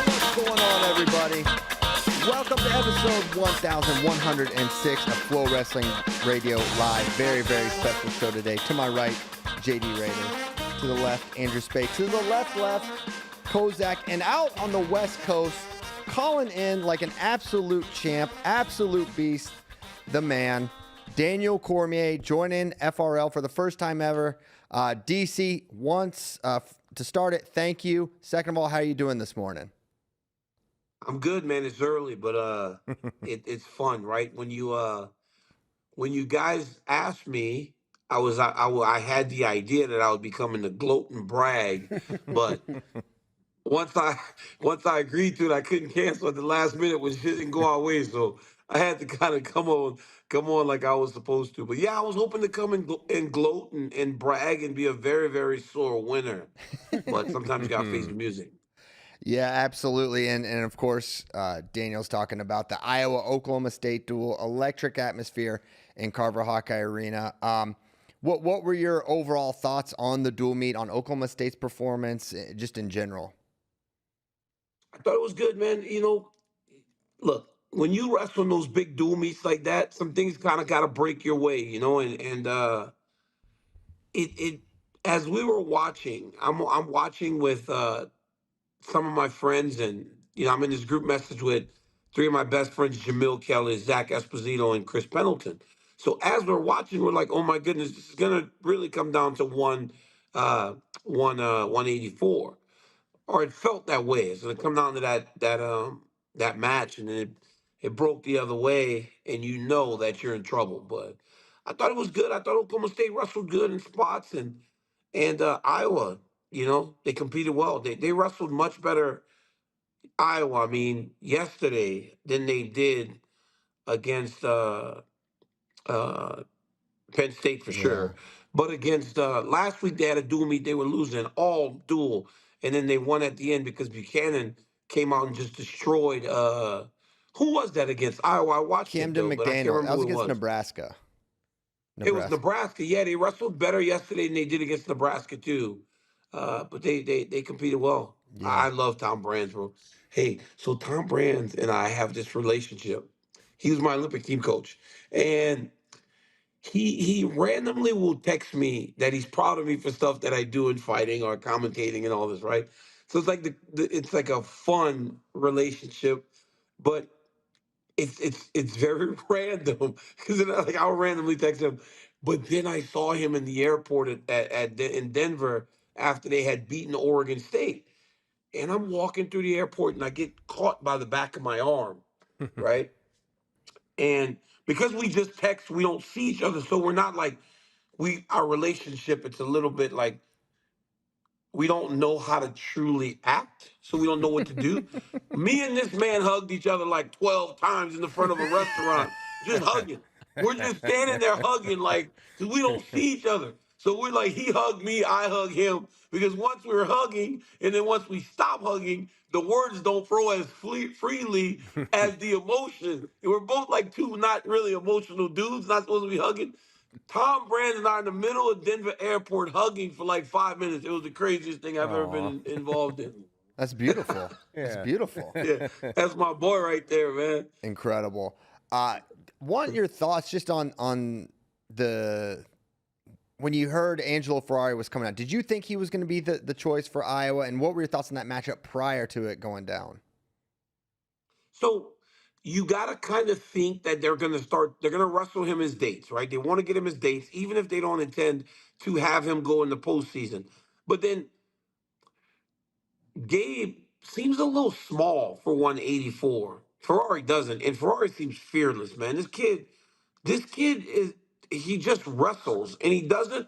What's going on, everybody? Welcome to episode 1106 of Flow Wrestling Radio Live. Very, very special show today. To my right, JD Raider. To the left, Andrew Spade. To the left, Kozak. And out on the West Coast, calling in like an absolute champ, absolute beast, the man, Daniel Cormier, joining FRL for the first time ever. DC, once to start it, thank you. Second of all, how are you doing this morning? I'm good, man. It's early, but it's fun, right? When you guys asked me, I had the idea that I was becoming the gloat and brag, but once I agreed to it, I couldn't cancel at the last minute when shit didn't go our way. So I had to kind of come on like I was supposed to. But yeah, I was hoping to come and gloat and brag and be a very, very sore winner. But sometimes you gotta face the music. Yeah, absolutely. And of course, Daniel's talking about the Iowa-Oklahoma State duel, electric atmosphere in Carver Hawkeye Arena. What were your overall thoughts on the dual meet, on Oklahoma State's performance, just in general? I thought it was good, man. Look, when you wrestle in those big dual meets like that, some things kind of got to break your way, and it as we were watching, I'm watching with some of my friends, and I'm in this group message with three of my best friends, Jamil Kelly, Zach Esposito, and Chris Pendleton. So as we're watching, we're like, oh my goodness, this is gonna really come down to 184, or it felt that way. It's gonna come down to that match, and then it broke the other way, and you know that you're in trouble. But I thought it was good. I thought Oklahoma State wrestled good in spots, and Iowa, they competed well. They wrestled much better, Iowa, I mean, yesterday than they did against uh, Penn State for Yeah. sure. But against last week, they had a dual meet. They were losing all dual, and then they won at the end because Buchanan came out and just destroyed. Who was that against? Iowa. I watched it Camden though, but I can't McDaniel. remember That was who it against was. Nebraska. It was Nebraska. Yeah, they wrestled better yesterday than they did against Nebraska too. But they competed well. Yeah. I love Tom Brands, bro. Hey, so Tom Brands and I have this relationship. He was my Olympic team coach, and he randomly will text me that he's proud of me for stuff that I do in fighting or commentating and all this, right? So it's like it's like a fun relationship, but it's very random because like I'll randomly text him, but then I saw him in the airport in Denver after they had beaten Oregon State, and I'm walking through the airport and I get caught by the back of my arm, right? And because we just text, we don't see each other, so we're not like our relationship. It's a little bit like we don't know how to truly act, so we don't know what to do. Me and this man hugged each other like 12 times in the front of a restaurant, just hugging. We're just standing there hugging, like, because we don't see each other. So we're like, he hugged me, I hug him, because once we were hugging, and then once we stop hugging, the words don't flow as freely as the emotion. And we're both like two not really emotional dudes, not supposed to be hugging. Tom Brand and I in the middle of Denver airport hugging for like 5 minutes. It was the craziest thing I've ever been involved in. That's beautiful. That's beautiful. Yeah, that's my boy right there, man. Incredible. Want your thoughts just on the when you heard Angelo Ferrari was coming out. Did you think he was going to be the choice for Iowa? And what were your thoughts on that matchup prior to it going down? So you got to kind of think that they're going to wrestle him his dates, right? They want to get him his dates, even if they don't intend to have him go in the postseason. But then Gabe seems a little small for 184. Ferrari doesn't, and Ferrari seems fearless, man. This kid he just wrestles, and he doesn't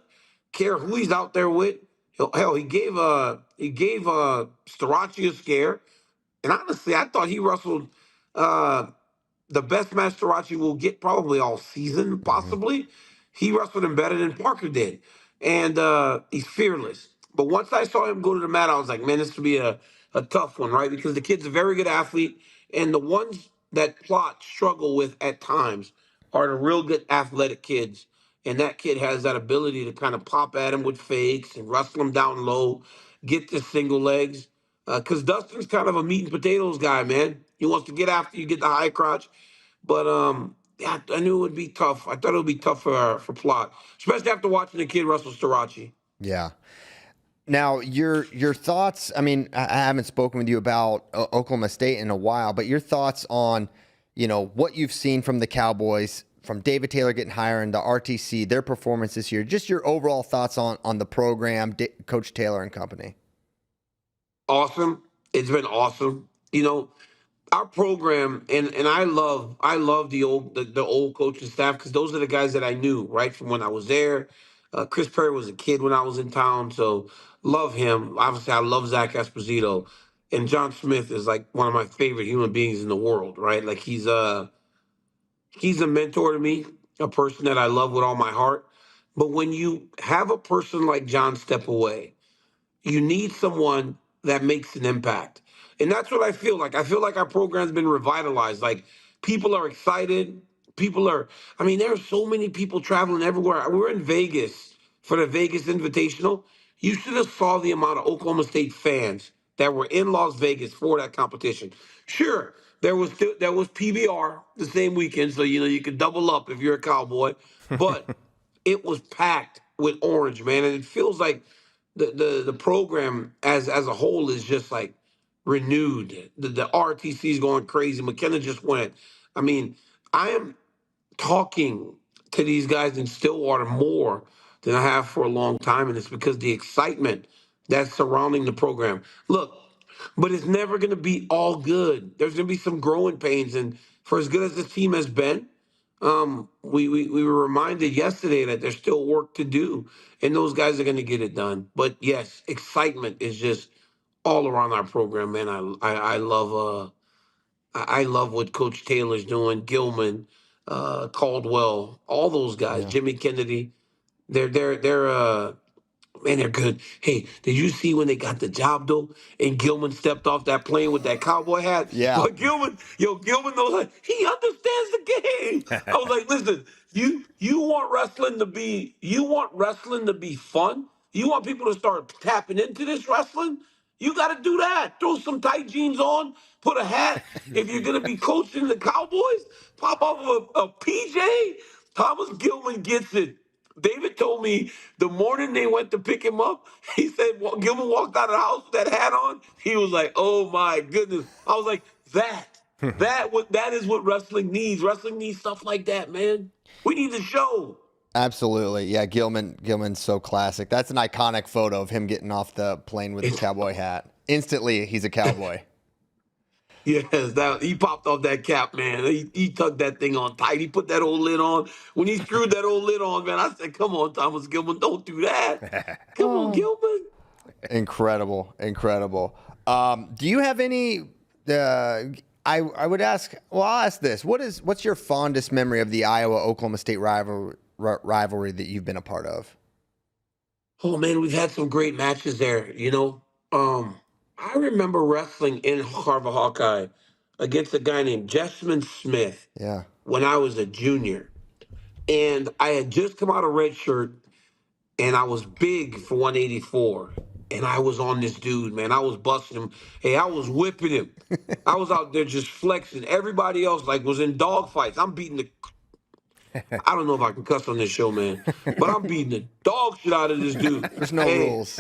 care who he's out there with. Hell, he gave Starachi a scare, and honestly, I thought he wrestled the best match Starachi will get probably all season, possibly. He wrestled him better than Parker did. And he's fearless. But once I saw him go to the mat, I was like, man, this could be a tough one, right? Because the kid's a very good athlete. And the ones that Plot struggle with at times are the real good athletic kids. And that kid has that ability to kind of pop at him with fakes and wrestle him down low, get the single legs. Because Dustin's kind of a meat and potatoes guy, man. He wants to get after you, get the high crotch. But yeah, I knew it would be tough. I thought it would be tough for Plot, especially after watching the kid wrestle Starachi. Yeah. Now, your thoughts. I mean, I haven't spoken with you about Oklahoma State in a while, but your thoughts on, what you've seen from the Cowboys, from David Taylor getting hired into RTC, their performance this year. Just your overall thoughts on the program, Coach Taylor and company. Awesome. It's been awesome. Our program, and I love the old coaching staff, because those are the guys that I knew right from when I was there. Chris Perry was a kid when I was in town, so love him. Obviously, I love Zach Esposito, and John Smith is like one of my favorite human beings in the world. Right, like he's a mentor to me, a person that I love with all my heart. But when you have a person like John step away, you need someone that makes an impact. And that's what I feel like. I feel like our program's been revitalized. Like, people are excited. I mean, there are so many people traveling everywhere. We're in Vegas for the Vegas Invitational. You should have saw the amount of Oklahoma State fans that were in Las Vegas for that competition. Sure, there was PBR the same weekend, so you could double up if you're a Cowboy, but it was packed with orange, man, and it feels like the program as a whole is just like renewed. The RTC is going crazy. McKenna just went. I mean, I am talking to these guys in Stillwater more than I have for a long time, and it's because the excitement that's surrounding the program. Look, but it's never going to be all good. There's going to be some growing pains, and for as good as this team has been, we were reminded yesterday that there's still work to do, and those guys are going to get it done. But yes, excitement is just all around our program, man. I love what Coach Taylor's doing. Gilman, Caldwell, all those guys, Yeah. Jimmy Kennedy. They're Man, they're good. Hey, did you see when they got the job though? And Gilman stepped off that plane with that cowboy hat. Yeah. But Gilman knows, like, he understands the game. I was like, listen, you want wrestling to be fun. You want people to start tapping into this wrestling. You got to do that. Throw some tight jeans on, put a hat. If you're gonna be coaching the Cowboys, pop off a PJ. Thomas Gilman gets it. David told me the morning they went to pick him up, he said Gilman walked out of the house with that hat on. He was like, "Oh my goodness!" I was like, that is what wrestling needs. Wrestling needs stuff like that, man. We need to show." Absolutely. Yeah, Gilman's so classic. That's an iconic photo of him getting off the plane with the cowboy hat. Instantly, he's a cowboy. Yes, that he popped off that cap, man. He tucked that thing on tight. He put that old lid on. When he screwed that old lid on, man, I said, "Come on, Thomas Gilman, don't do that. Come on, Gilman." Incredible. Do you have any? I would ask. Well, I'll ask this. What's your fondest memory of the Iowa Oklahoma State rivalry that you've been a part of? Oh man, we've had some great matches there. I remember wrestling in Harvard Hawkeye against a guy named Jessman Smith Yeah. when I was a junior. And I had just come out of red shirt and I was big for 184. And I was on this dude, man. I was busting him. Hey, I was whipping him. I was out there just flexing. Everybody else like was in dog fights. I'm beating the I don't know if I can cuss on this show, man, but I'm beating the dog shit out of this dude. There's no rules.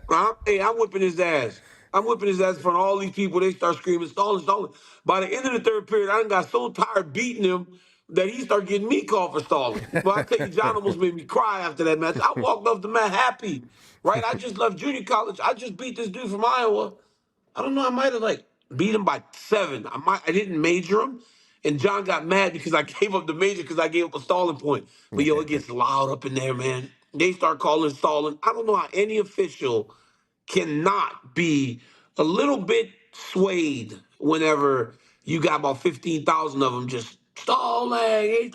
I'm whipping his ass. I'm whipping his ass in front of all these people. They start screaming, stalling, stalling. By the end of the third period, I done got so tired beating him that he started getting me called for stalling. But I tell you, John almost made me cry after that match. I walked off the mat happy, right? I just left junior college. I just beat this dude from Iowa. I don't know. I might have like beat him by 7. I didn't major him. And John got mad because I gave up the major because I gave up a stalling point. But it gets loud up in there, man. They start calling stalling. I don't know how any official cannot be a little bit swayed whenever you got about 15,000 of them just stalling. Hey,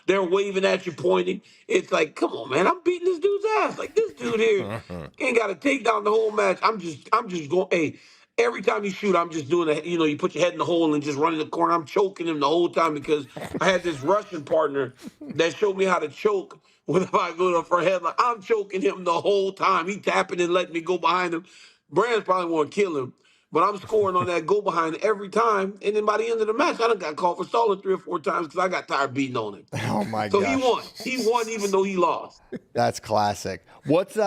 they're waving at you, pointing. It's like, come on, man. I'm beating this dude's ass. Like, this dude here ain't got to take down the whole match. I'm just going. Hey, Every time you shoot, I'm just doing you put your head in the hole and just running the corner. I'm choking him the whole time because I had this Russian partner that showed me how to choke whenever I go to for a headlock. I'm choking him the whole time. He tapping and letting me go behind him. Brands probably want to kill him, but I'm scoring on that go behind every time. And then by the end of the match, I done got called for stalling 3 or 4 times because I got tired beating on him. Oh my So he gosh. won. He won even though he lost. That's classic. What's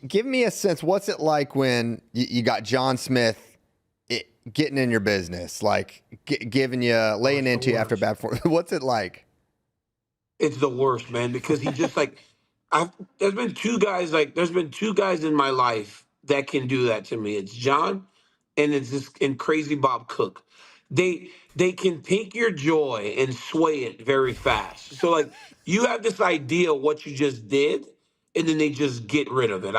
give me a sense. What's it like when you got John Smith getting in your business, like giving you, Oh, laying it's the into you after worst. bad form? What's it like? It's the worst, man, because he just like I've there's been two guys in my life that can do that to me. It's John and crazy Bob Cook. They can take your joy and sway it very fast. So like you have this idea of what you just did, and then they just get rid of it.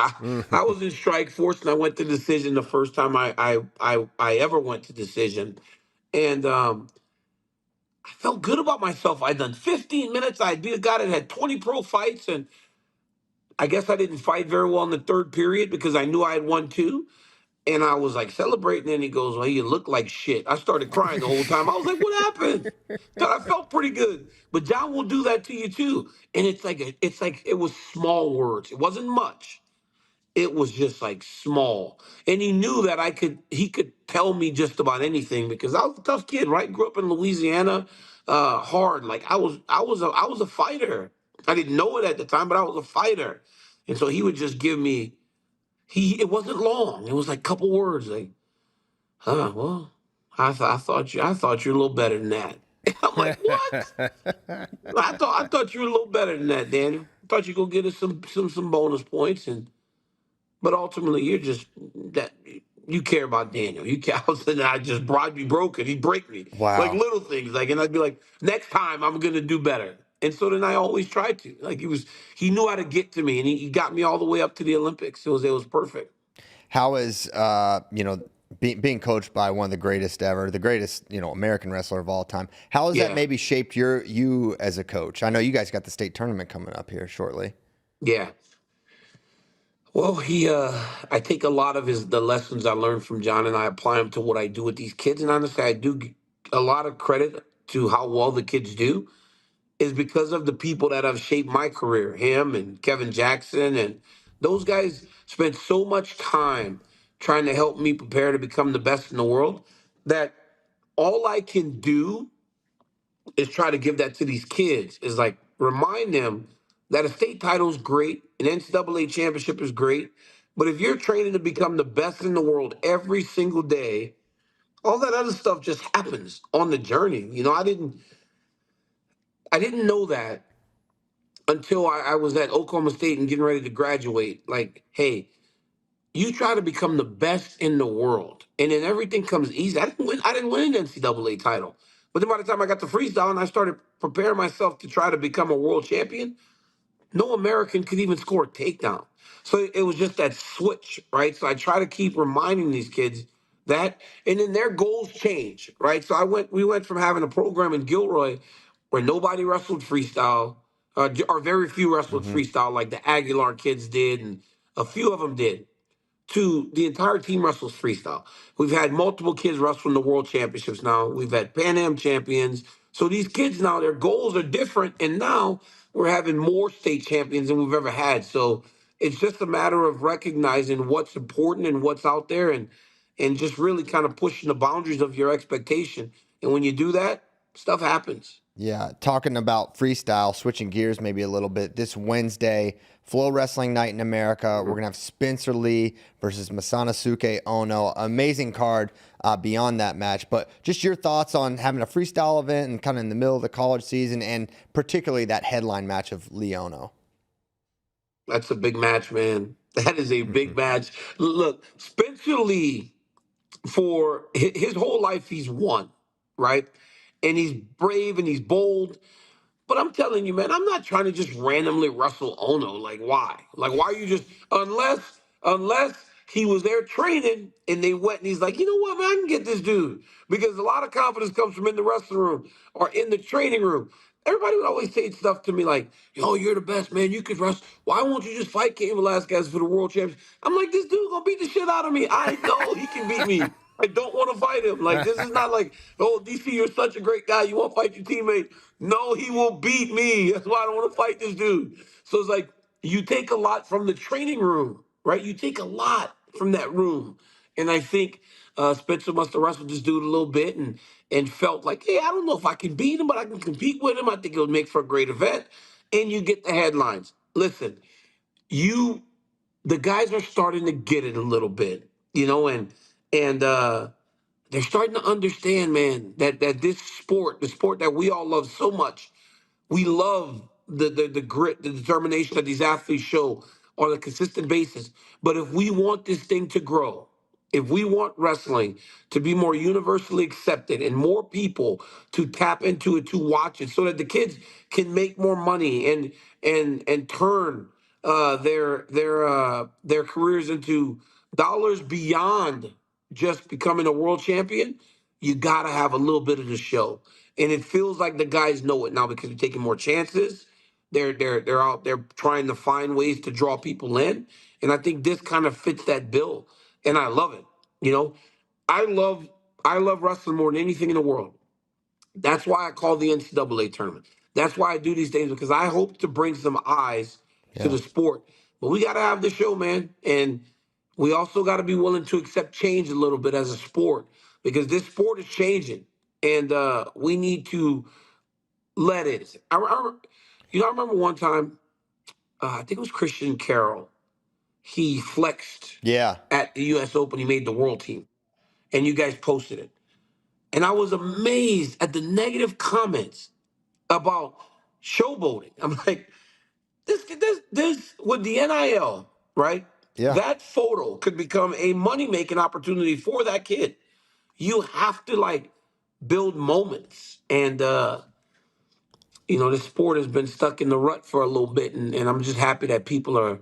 I was in strike force and I went to decision the first time I ever went to decision. And I felt good about myself. I'd done 15 minutes. I beat a guy that had 20 pro fights, and I guess I didn't fight very well in the third period because I knew I had won two. And I was like celebrating, and he goes, "Well, you look like shit." I started crying the whole time. I was like, "What happened?" Thought I felt pretty good, but John will do that to you too. And it's like it was small words. It wasn't much, it was just like small. And he knew that he could tell me just about anything because I was a tough kid, right? Grew up in Louisiana, hard. Like I was a fighter. I didn't know it at the time, but I was a fighter. And so he would just give me it wasn't long. It was like a couple words like, well, I thought you were a little better than that. And I'm like, what? I thought you were a little better than that, Daniel. I thought you were gonna get us some bonus points and but ultimately, you're just that you care about Daniel. You care. I was saying I just I'd be broken. He'd break me like Wow. little things. Like, and I'd be like, next time I'm gonna do better. And so then I always tried to. Like he knew how to get to me, and he got me all the way up to the Olympics. It was perfect. How is being coached by one of the greatest ever, the greatest American wrestler of all time? How has that Yeah, maybe shaped you as a coach? I know you guys got the state tournament coming up here shortly. yeah. Well, I take a lot of the lessons I learned from John, and I apply them to what I do with these kids. And honestly, I do a lot of credit to how well the kids do is because of the people that have shaped my career. Him and Kevin Jackson and those guys spent so much time trying to help me prepare to become the best in the world that all I can do is try to give that to these kids is like remind them that a state title is great, an NCAA championship is great, but if you're training to become the best in the world every single day, all that other stuff just happens on the journey. I didn't know that until I was at Oklahoma State and getting ready to graduate. Like, hey, you try to become the best in the world, and then everything comes easy. I didn't win an NCAA title, but then by the time I got to freestyle and I started preparing myself to try to become a world champion, no American could even score a takedown. So it was just that switch, right? So I try to keep reminding these kids that, and then their goals change, right? So we went from having a program in Gilroy where nobody wrestled freestyle, or very few wrestled Hmm. freestyle, like the Aguilar kids did, and a few of them did to the entire team wrestles freestyle. We've had multiple kids wrestle in the world championships now. We've had Pan Am champions. So these kids now, their goals are different. And now we're having more state champions than we've ever had. So it's just a matter of recognizing what's important and what's out there and just really kind of pushing the boundaries of your expectation. And when you do that, stuff happens. Yeah, talking about freestyle, switching gears maybe a little bit. This Wednesday, Flow Wrestling Night in America. We're gonna have Spencer Lee versus Masanosuke Ono. Amazing card beyond that match. But just your thoughts on having a freestyle event and kind of in the middle of the college season, and particularly that headline match of Lee Ono. That's a big match, man. That is a Hmm. big match. Look, Spencer Lee for his whole life he's won, right? And he's brave and he's bold. But I'm telling you, man, I'm not trying to just randomly wrestle Ono. Like, why? Like, why are you just unless he was there training and they went and he's like, you know what, man, I can get this dude. Because a lot of confidence comes from in the wrestling room or in the training room. everybody would always say stuff to me like, "Yo, you're the best, man. You could wrestle. Why won't you just fight Cain Velasquez for the world championship?" I'm like, this dude gonna beat the shit out of me. I know he can beat me. I don't want to fight him. Like, this is not like, oh, DC, you're such a great guy. You won't fight your teammate. No, he will beat me. That's why I don't want to fight this dude. So it's like you take a lot from the training room, right? You take a lot from that room. And I think Spencer must have wrestled this dude a little bit and felt like, hey, I don't know if I can beat him, but I can compete with him. I think it'll make for a great event. And you get the headlines. Listen, the guys are starting to get it a little bit, and they're starting to understand, man, that this sport, the sport that we all love so much, we love the grit, the determination that these athletes show on a consistent basis. But if we want this thing to grow, if we want wrestling to be more universally accepted and more people to tap into it, to watch it, so that the kids can make more money and turn their careers into dollars beyond just becoming a world champion, you gotta have a little bit of the show. And it feels like the guys know it now because they're taking more chances. They're out there trying to find ways to draw people in. And I think this kind of fits that bill. And I love it. You know, I love I love wrestling more than anything in the world. That's why I call the NCAA tournament. That's why I do these things, because I hope to bring some eyes to Yeah. the sport. But we got to have the show, man. And we also got to be willing to accept change a little bit as a sport, because this sport is changing. And we need to let it. I remember one time, I think it was Christian Carroll. He flexed Yeah. at the U.S. Open. He made the world team. And you guys posted it. And I was amazed at the negative comments about showboating. I'm like, this with the NIL, right? Yeah. That photo could become a money-making opportunity for that kid. You have to like build moments. And the sport has been stuck in the rut for a little bit, and I'm just happy that people are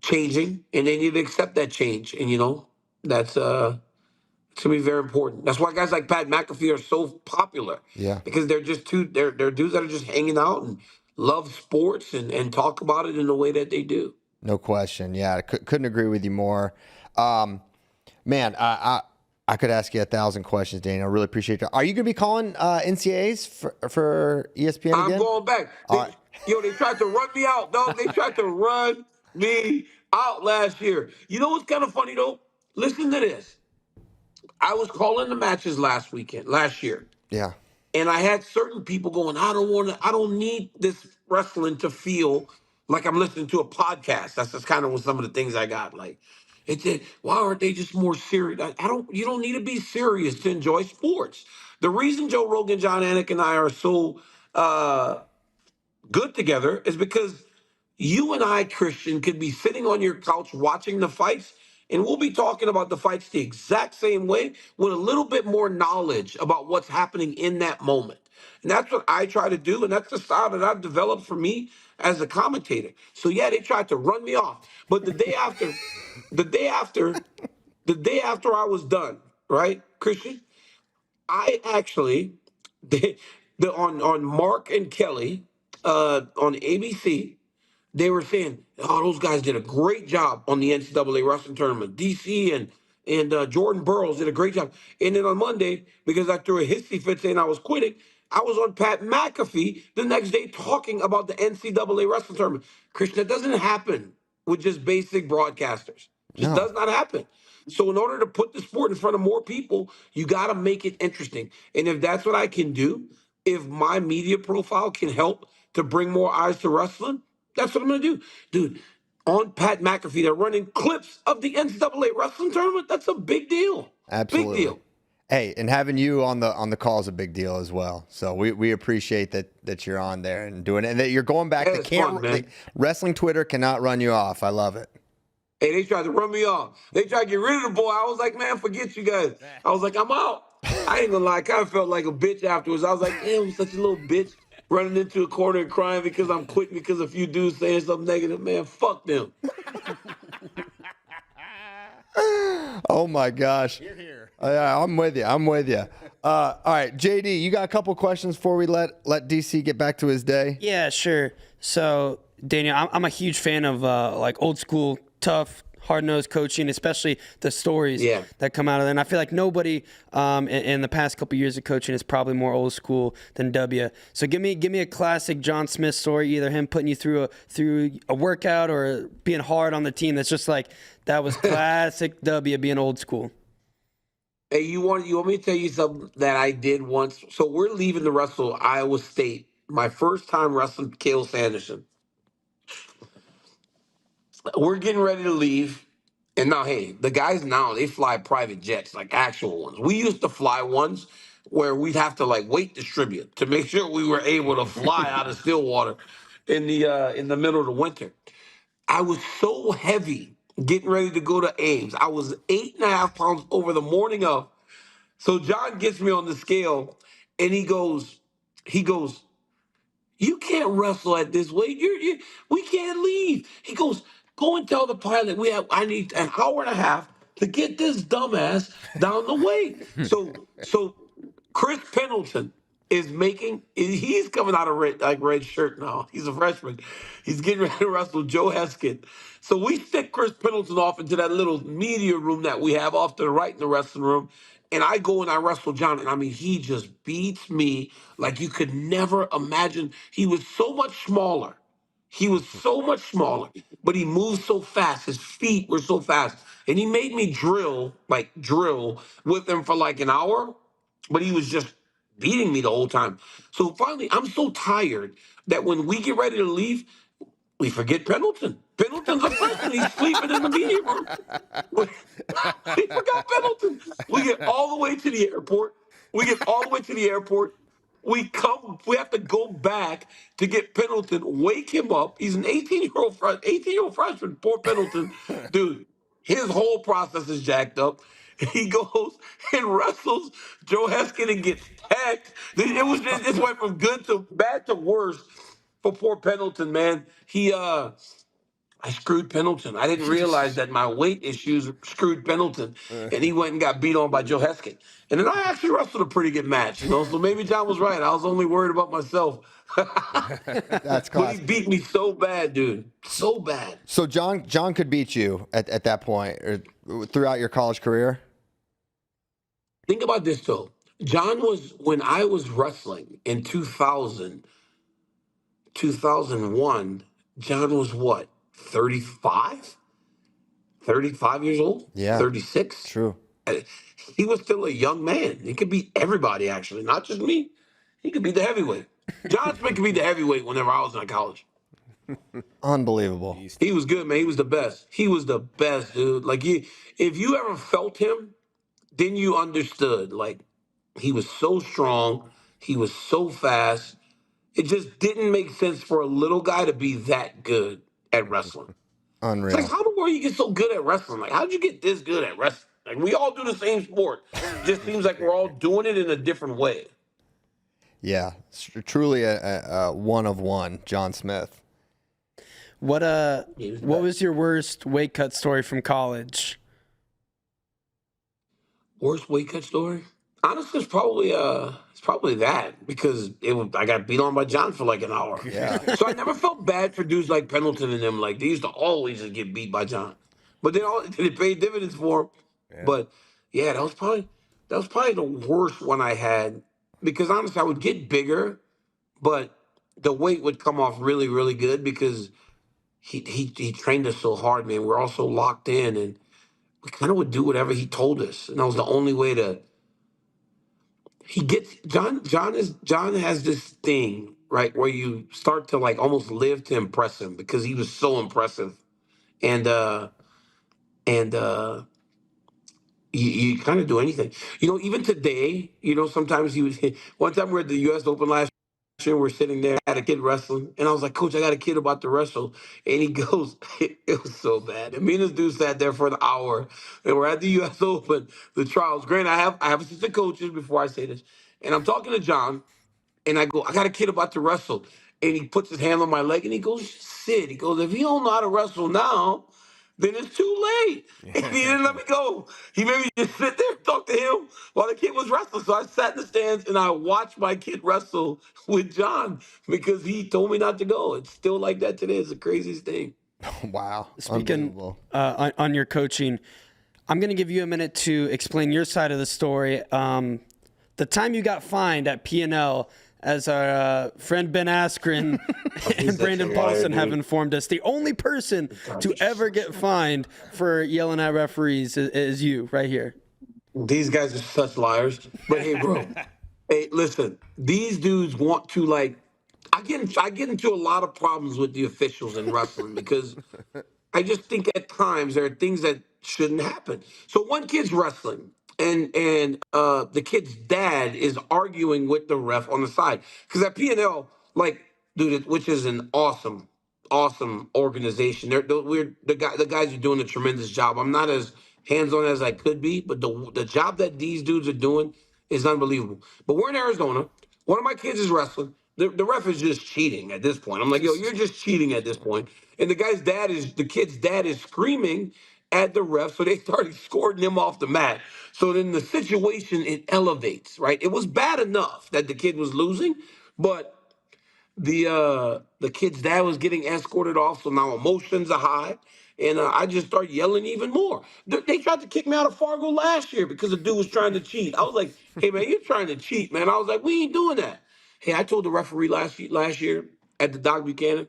changing and they need to accept that change. And that's to me very important. That's why guys like Pat McAfee are so popular, Yeah. because they're dudes that are just hanging out and love sports and talk about it in the way that they do. No question. Yeah. Couldn't agree with you more. Man, I could ask you 1,000 questions, Daniel. I really appreciate it. Are you going to be calling NCAAs for ESPN I'm again? going back. All right. They tried to run me out, dog. They tried to run me out last year. You know what's kind of funny though? Listen to this. I was calling the matches last year. Yeah. And I had certain people going, I don't need this wrestling to feel like I'm listening to a podcast. That's just kind of what some of the things I got. Like, it said, why aren't they just more serious? You don't need to be serious to enjoy sports. The reason Joe Rogan, John Anik, and I are so good together is because you and I, Christian, could be sitting on your couch watching the fights, and we'll be talking about the fights the exact same way with a little bit more knowledge about what's happening in that moment. And that's what I try to do, and that's the style that I've developed for me as a commentator. So yeah, they tried to run me off. But the day after, the day after I was done, right, Christian, I actually on Mark and Kelly on ABC, they were saying, "Oh, those guys did a great job on the NCAA wrestling tournament. DC and Jordan Burroughs did a great job." And then on Monday, because I threw a hissy fit saying I was quitting, I was on Pat McAfee the next day talking about the NCAA wrestling tournament. Christian, that doesn't happen with just basic broadcasters. Just No. does not happen. So in order to put the sport in front of more people, you got to make it interesting. And if that's what I can do, if my media profile can help to bring more eyes to wrestling, that's what I'm going to do. Dude, on Pat McAfee, they're running clips of the NCAA wrestling tournament. That's a big deal. Big Absolutely. deal. Hey, and having you on the call is a big deal as well. So we appreciate that you're on there and doing it, and that you're going back. Yeah, it's fun, man. Wrestling Twitter cannot run you off. I love it. Hey, they tried to run me off. They tried to get rid of the boy. I was like, man, forget you guys. I was like, I'm out. I ain't gonna lie, I kind of felt like a bitch afterwards. I was like, damn, I'm such a little bitch running into a corner and crying because I'm quitting because a few dudes saying something negative. Man, fuck them. Oh my gosh. Here. I'm with you. All right, JD, you got a couple questions before we let DC get back to his day? Yeah, sure. So, Daniel, I'm a huge fan of like old school, tough, hard-nosed coaching, especially the stories Yeah. that come out of there. And I feel like nobody in the past couple years of coaching is probably more old school than W. So give me a classic John Smith story, either him putting you through a workout or being hard on the team. That's just like that was classic W being old school. Hey, you want me to tell you something that I did once? So we're leaving to wrestle Iowa State. My first time wrestling Cale Sanderson. We're getting ready to leave. And now, hey, the guys now, they fly private jets, like actual ones. We used to fly ones where we'd have to like weight distribute to make sure we were able to fly out of Stillwater in the middle of the winter. I was so heavy getting ready to go to Ames. I was 8.5 pounds over the morning of. So John gets me on the scale and he goes, you can't wrestle at this weight. We can't leave. He goes, go and tell the pilot I need an hour and a half to get this dumbass down the way. So Chris Pendleton he's coming out of red shirt now. He's a freshman. He's getting ready to wrestle Joe Heskin. So we stick Chris Pendleton off into that little media room that we have off to the right in the wrestling room. And I go and I wrestle John. And I mean, he just beats me like you could never imagine. He was so much smaller. He was so much smaller, but he moved so fast. His feet were so fast. And he made me drill with him for like an hour, but he was just beating me the whole time. So finally, I'm so tired that when we get ready to leave, we forget Pendleton. Pendleton's a freshman. He's sleeping in the media room. We forgot Pendleton. We get all the way to the airport. We have to go back to get Pendleton, wake him up. He's an 18-year-old freshman. Poor Pendleton. Dude, his whole process is jacked up. He goes and wrestles Joe Heskin and gets tagged. This went from good to bad to worse for poor Pendleton, man. I screwed Pendleton. I didn't realize that my weight issues screwed Pendleton, and he went and got beat on by Joe Heskin. And then I actually wrestled a pretty good match, So maybe John was right. I was only worried about myself. That's But he classic. beat me so bad, dude. So bad. So John could beat you at that point or throughout your college career? Think about this, though. When I was wrestling in 2001, John was what, 35? 35 years old? Yeah. 36? True. He was still a young man. He could beat everybody, actually, not just me. He could beat the heavyweight. John Smith could beat the heavyweight whenever I was in college. Unbelievable. He was good, man. He was the best. He was the best, dude. Like, if you ever felt him, then you understood. Like, he was so strong. He was so fast. It just didn't make sense for a little guy to be that good at wrestling. It's like, Unreal. how in the world you get so good at wrestling? Like, how'd you get this good at wrestling? Like, we all do the same sport. Just seems like we're all doing it in a different way. Yeah. It's truly a one of one, John Smith. What was your worst weight cut story from college? Worst weight cut story? Honestly, it's probably that because I got beat on by John for like an hour. Yeah. So I never felt bad for dudes like Pendleton and them. Like they used to always just get beat by John, but they paid dividends for him. Yeah. But yeah, that was probably the worst one I had because honestly, I would get bigger, but the weight would come off really, really good because he trained us so hard, man. We're all so locked in and we kind of would do whatever he told us, and that was the only way to. He gets John. John has this thing right where you start to like almost live to impress him because he was so impressive, and and you kind of do anything. Even today, sometimes he was. One time we're at the U.S. Open last year, we're sitting there at a kid wrestling, and I was like, Coach, I got a kid about to wrestle, and he goes, it was so bad. And me and this dude sat there for an hour, and we're at the U.S. Open, the trials. Granted, I have assistant coaches before I say this, and I'm talking to John, and I go, I got a kid about to wrestle, and he puts his hand on my leg, and he goes, sit. He goes, if you don't know how to wrestle now, then it's too late. And he didn't let me go. He made me just sit there and talk to him while the kid was wrestling. So I sat in the stands and I watched my kid wrestle with John because he told me not to go. It's still like that today. It's the craziest thing. Wow. Speaking Unbelievable. on your coaching, I'm going to give you a minute to explain your side of the story. The time you got fined at P&L, as our friend Ben Askren and Brandon Paulson have informed us, the only person to ever get fined for yelling at referees is you right here. These guys are such liars. But hey, bro, hey, listen, these dudes want to I get into a lot of problems with the officials in wrestling because I just think at times there are things that shouldn't happen. So one kid's wrestling, and the kid's dad is arguing with the ref on the side because at P&L, like, dude, which is an awesome organization. The guys are doing a tremendous job. I'm not as hands on as I could be, but the job that these dudes are doing is unbelievable. But we're in Arizona. One of my kids is wrestling. The ref is just cheating at this point. I'm like, yo, you're just cheating at this point. And the kid's dad is screaming at the ref, so they started escorting him off the mat. So then the situation, it elevates, right? It was bad enough that the kid was losing, but the kid's dad was getting escorted off, so now emotions are high. And I just start yelling even more. They tried to kick me out of Fargo last year because the dude was trying to cheat. I was like, "Hey man, you're trying to cheat, man." I was like, "We ain't doing that." Hey, I told the referee last year at the Doc Buchanan,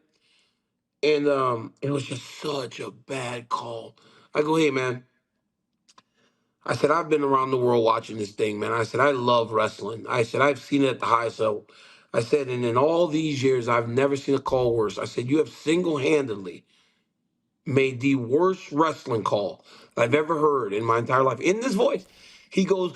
and it was just such a bad call. I go, "Hey man," I said, "I've been around the world watching this thing, man." I said, "I love wrestling." I said, "I've seen it at the highest level." I said, "And in all these years, I've never seen a call worse." I said, "You have single-handedly made the worst wrestling call I've ever heard in my entire life." In this voice, he goes,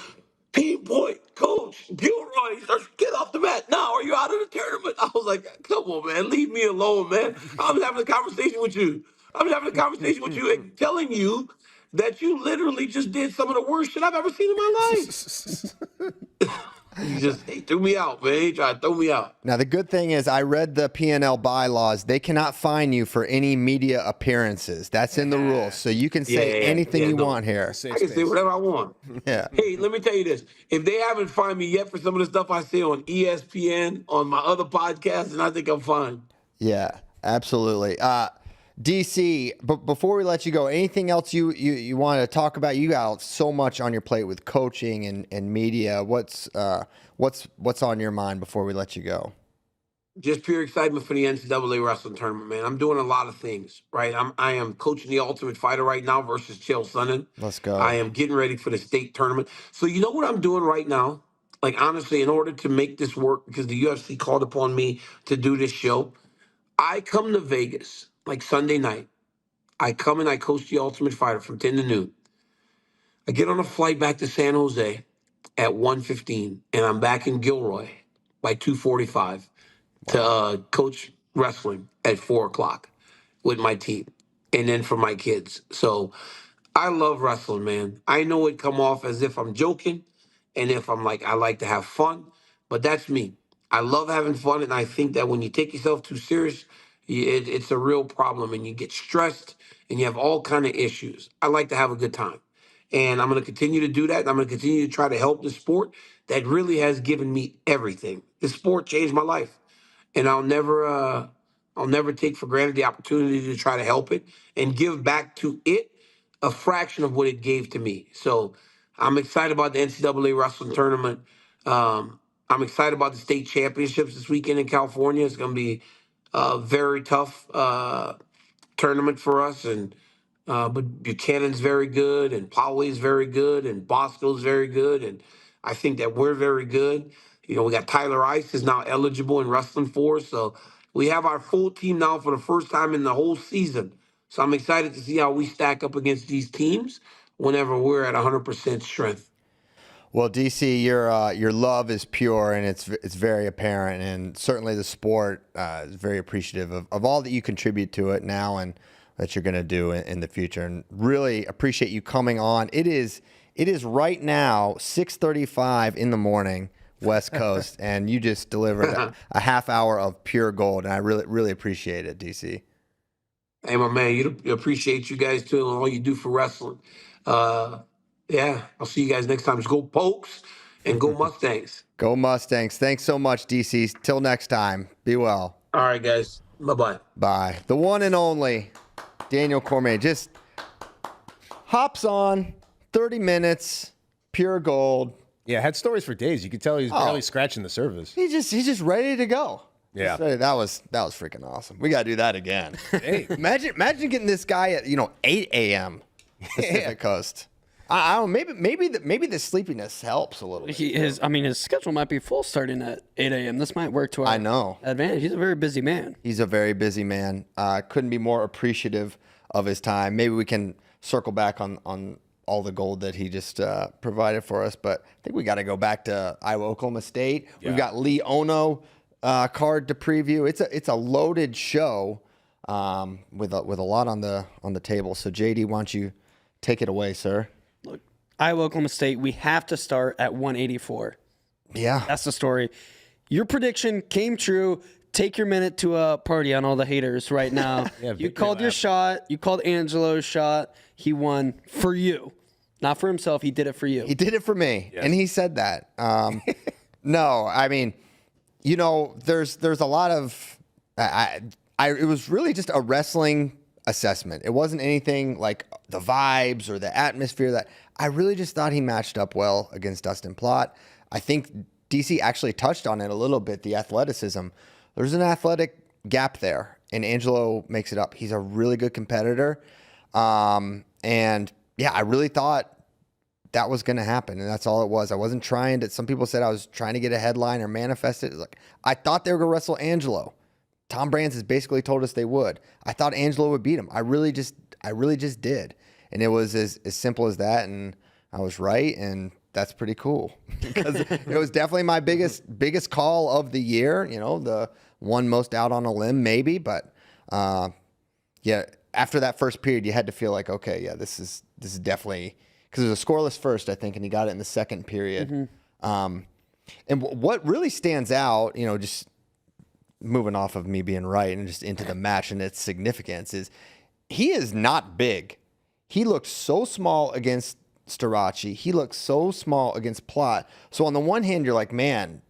"Team point, coach, Gilroy." He starts, "Get off the mat now, or you're out of the tournament." I was like, "Come on, man, leave me alone, man. I'm having a conversation with you. I'm having a conversation with you and telling you that you literally just did some of the worst shit I've ever seen in my life." He threw me out, man. He tried to throw me out. Now, the good thing is I read the P&L bylaws. They cannot fine you for any media appearances. That's in the rules. So you can say anything you want here. I can say whatever I want. Yeah. Hey, let me tell you this. If they haven't fined me yet for some of the stuff I say on ESPN, on my other podcasts, then I think I'm fine. Yeah, absolutely. DC, but before we let you go, anything else you want to talk about? You got so much on your plate with coaching and media. What's on your mind before we let you go? Just pure excitement for the NCAA wrestling tournament, man. I'm doing a lot of things, right? I am coaching the Ultimate Fighter right now versus Chael Sonnen. Let's go. I am getting ready for the state tournament. So you know what I'm doing right now? Like, honestly, in order to make this work, because the UFC called upon me to do this show, I come to Vegas like Sunday night. I come and I coach the Ultimate Fighter from 10 to noon. I get on a flight back to San Jose at 1:15, and I'm back in Gilroy by 2:45 to coach wrestling at 4 o'clock with my team and then for my kids. So I love wrestling, man. I know it come off as if I'm joking and if I'm like, I like to have fun, but that's me. I love having fun, and I think that when you take yourself too serious, it's a real problem, and you get stressed, and you have all kind of issues. I like to have a good time, and I'm going to continue to do that. And I'm going to continue to try to help the sport that really has given me everything. This sport changed my life, and I'll never take for granted the opportunity to try to help it and give back to it a fraction of what it gave to me. So I'm excited about the NCAA wrestling tournament. I'm excited about the state championships this weekend in California. It's going to be a very tough tournament for us, and but Buchanan's very good, and Poway's very good, and Bosco's very good, and I think that we're very good. You know, we got Tyler Ice is now eligible in wrestling for us, so we have our full team now for the first time in the whole season. So I'm excited to see how we stack up against these teams whenever we're at 100% strength. Well, DC, your love is pure, and it's very apparent, and certainly the sport is very appreciative of all that you contribute to it now and that you're going to do in the future. And really appreciate you coming on. It is right now 6:35 in the morning, West Coast, and you just delivered a half hour of pure gold, and I really appreciate it, DC. Hey, my man, you appreciate you guys too and all you do for wrestling. Yeah, I'll see you guys next time. Just go Pokes and go Mustangs. Go Mustangs. Thanks so much, DC. Till next time. Be well. All right, guys. Bye-bye. Bye. The one and only Daniel Cormier just hops on 30 minutes, pure gold. Yeah, had stories for days. You could tell he was barely scratching the surface. He's just ready to go. Yeah. That was freaking awesome. We got to do that again. Hey, imagine getting this guy at 8 a.m. Pacific Coast. I don't know, maybe the sleepiness helps a little bit. His schedule might be full starting at 8 a.m. This might work to our advantage. He's a very busy man. He's a very busy man. Couldn't be more appreciative of his time. Maybe we can circle back on all the gold that he just provided for us. But I think we got to go back to Iowa, Oklahoma State. Yeah. We've got Lee Ono card to preview. It's a loaded show with a lot on the table. So JD, why don't you take it away, sir? Look, Iowa, Oklahoma State, we have to start at 184. Yeah. That's the story. Your prediction came true. Take your minute to party on all the haters right now. You called your shot. You called Angelo's shot. He won for you. Not for himself. He did it for you. He did it for me. Yes. And he said that. No, I mean, there's a lot of it was really just a wrestling assessment. It wasn't anything like the vibes or the atmosphere. That I really just thought he matched up well against Dustin Plott. I think DC actually touched on it a little bit, the athleticism. There's an athletic gap there, and Angelo makes it up. He's a really good competitor. And yeah, I really thought that was going to happen, and that's all it was. I wasn't trying to, some people said I was trying to get a headline or manifest it. Like, I thought they were going to wrestle Angelo. Tom Brands has basically told us they would. I thought Angelo would beat him. I really just did. And it was as simple as that, and I was right, and that's pretty cool. Because it was definitely my biggest call of the year, the one most out on a limb maybe, but yeah, after that first period, you had to feel like, okay, yeah, this is definitely, because it was a scoreless first, I think, and he got it in the second period. Mm-hmm. And what really stands out, just moving off of me being right and just into the match and its significance, is he is not big. He looked so small against Starachi. He looked so small against Plott. So on the one hand, you're like, man,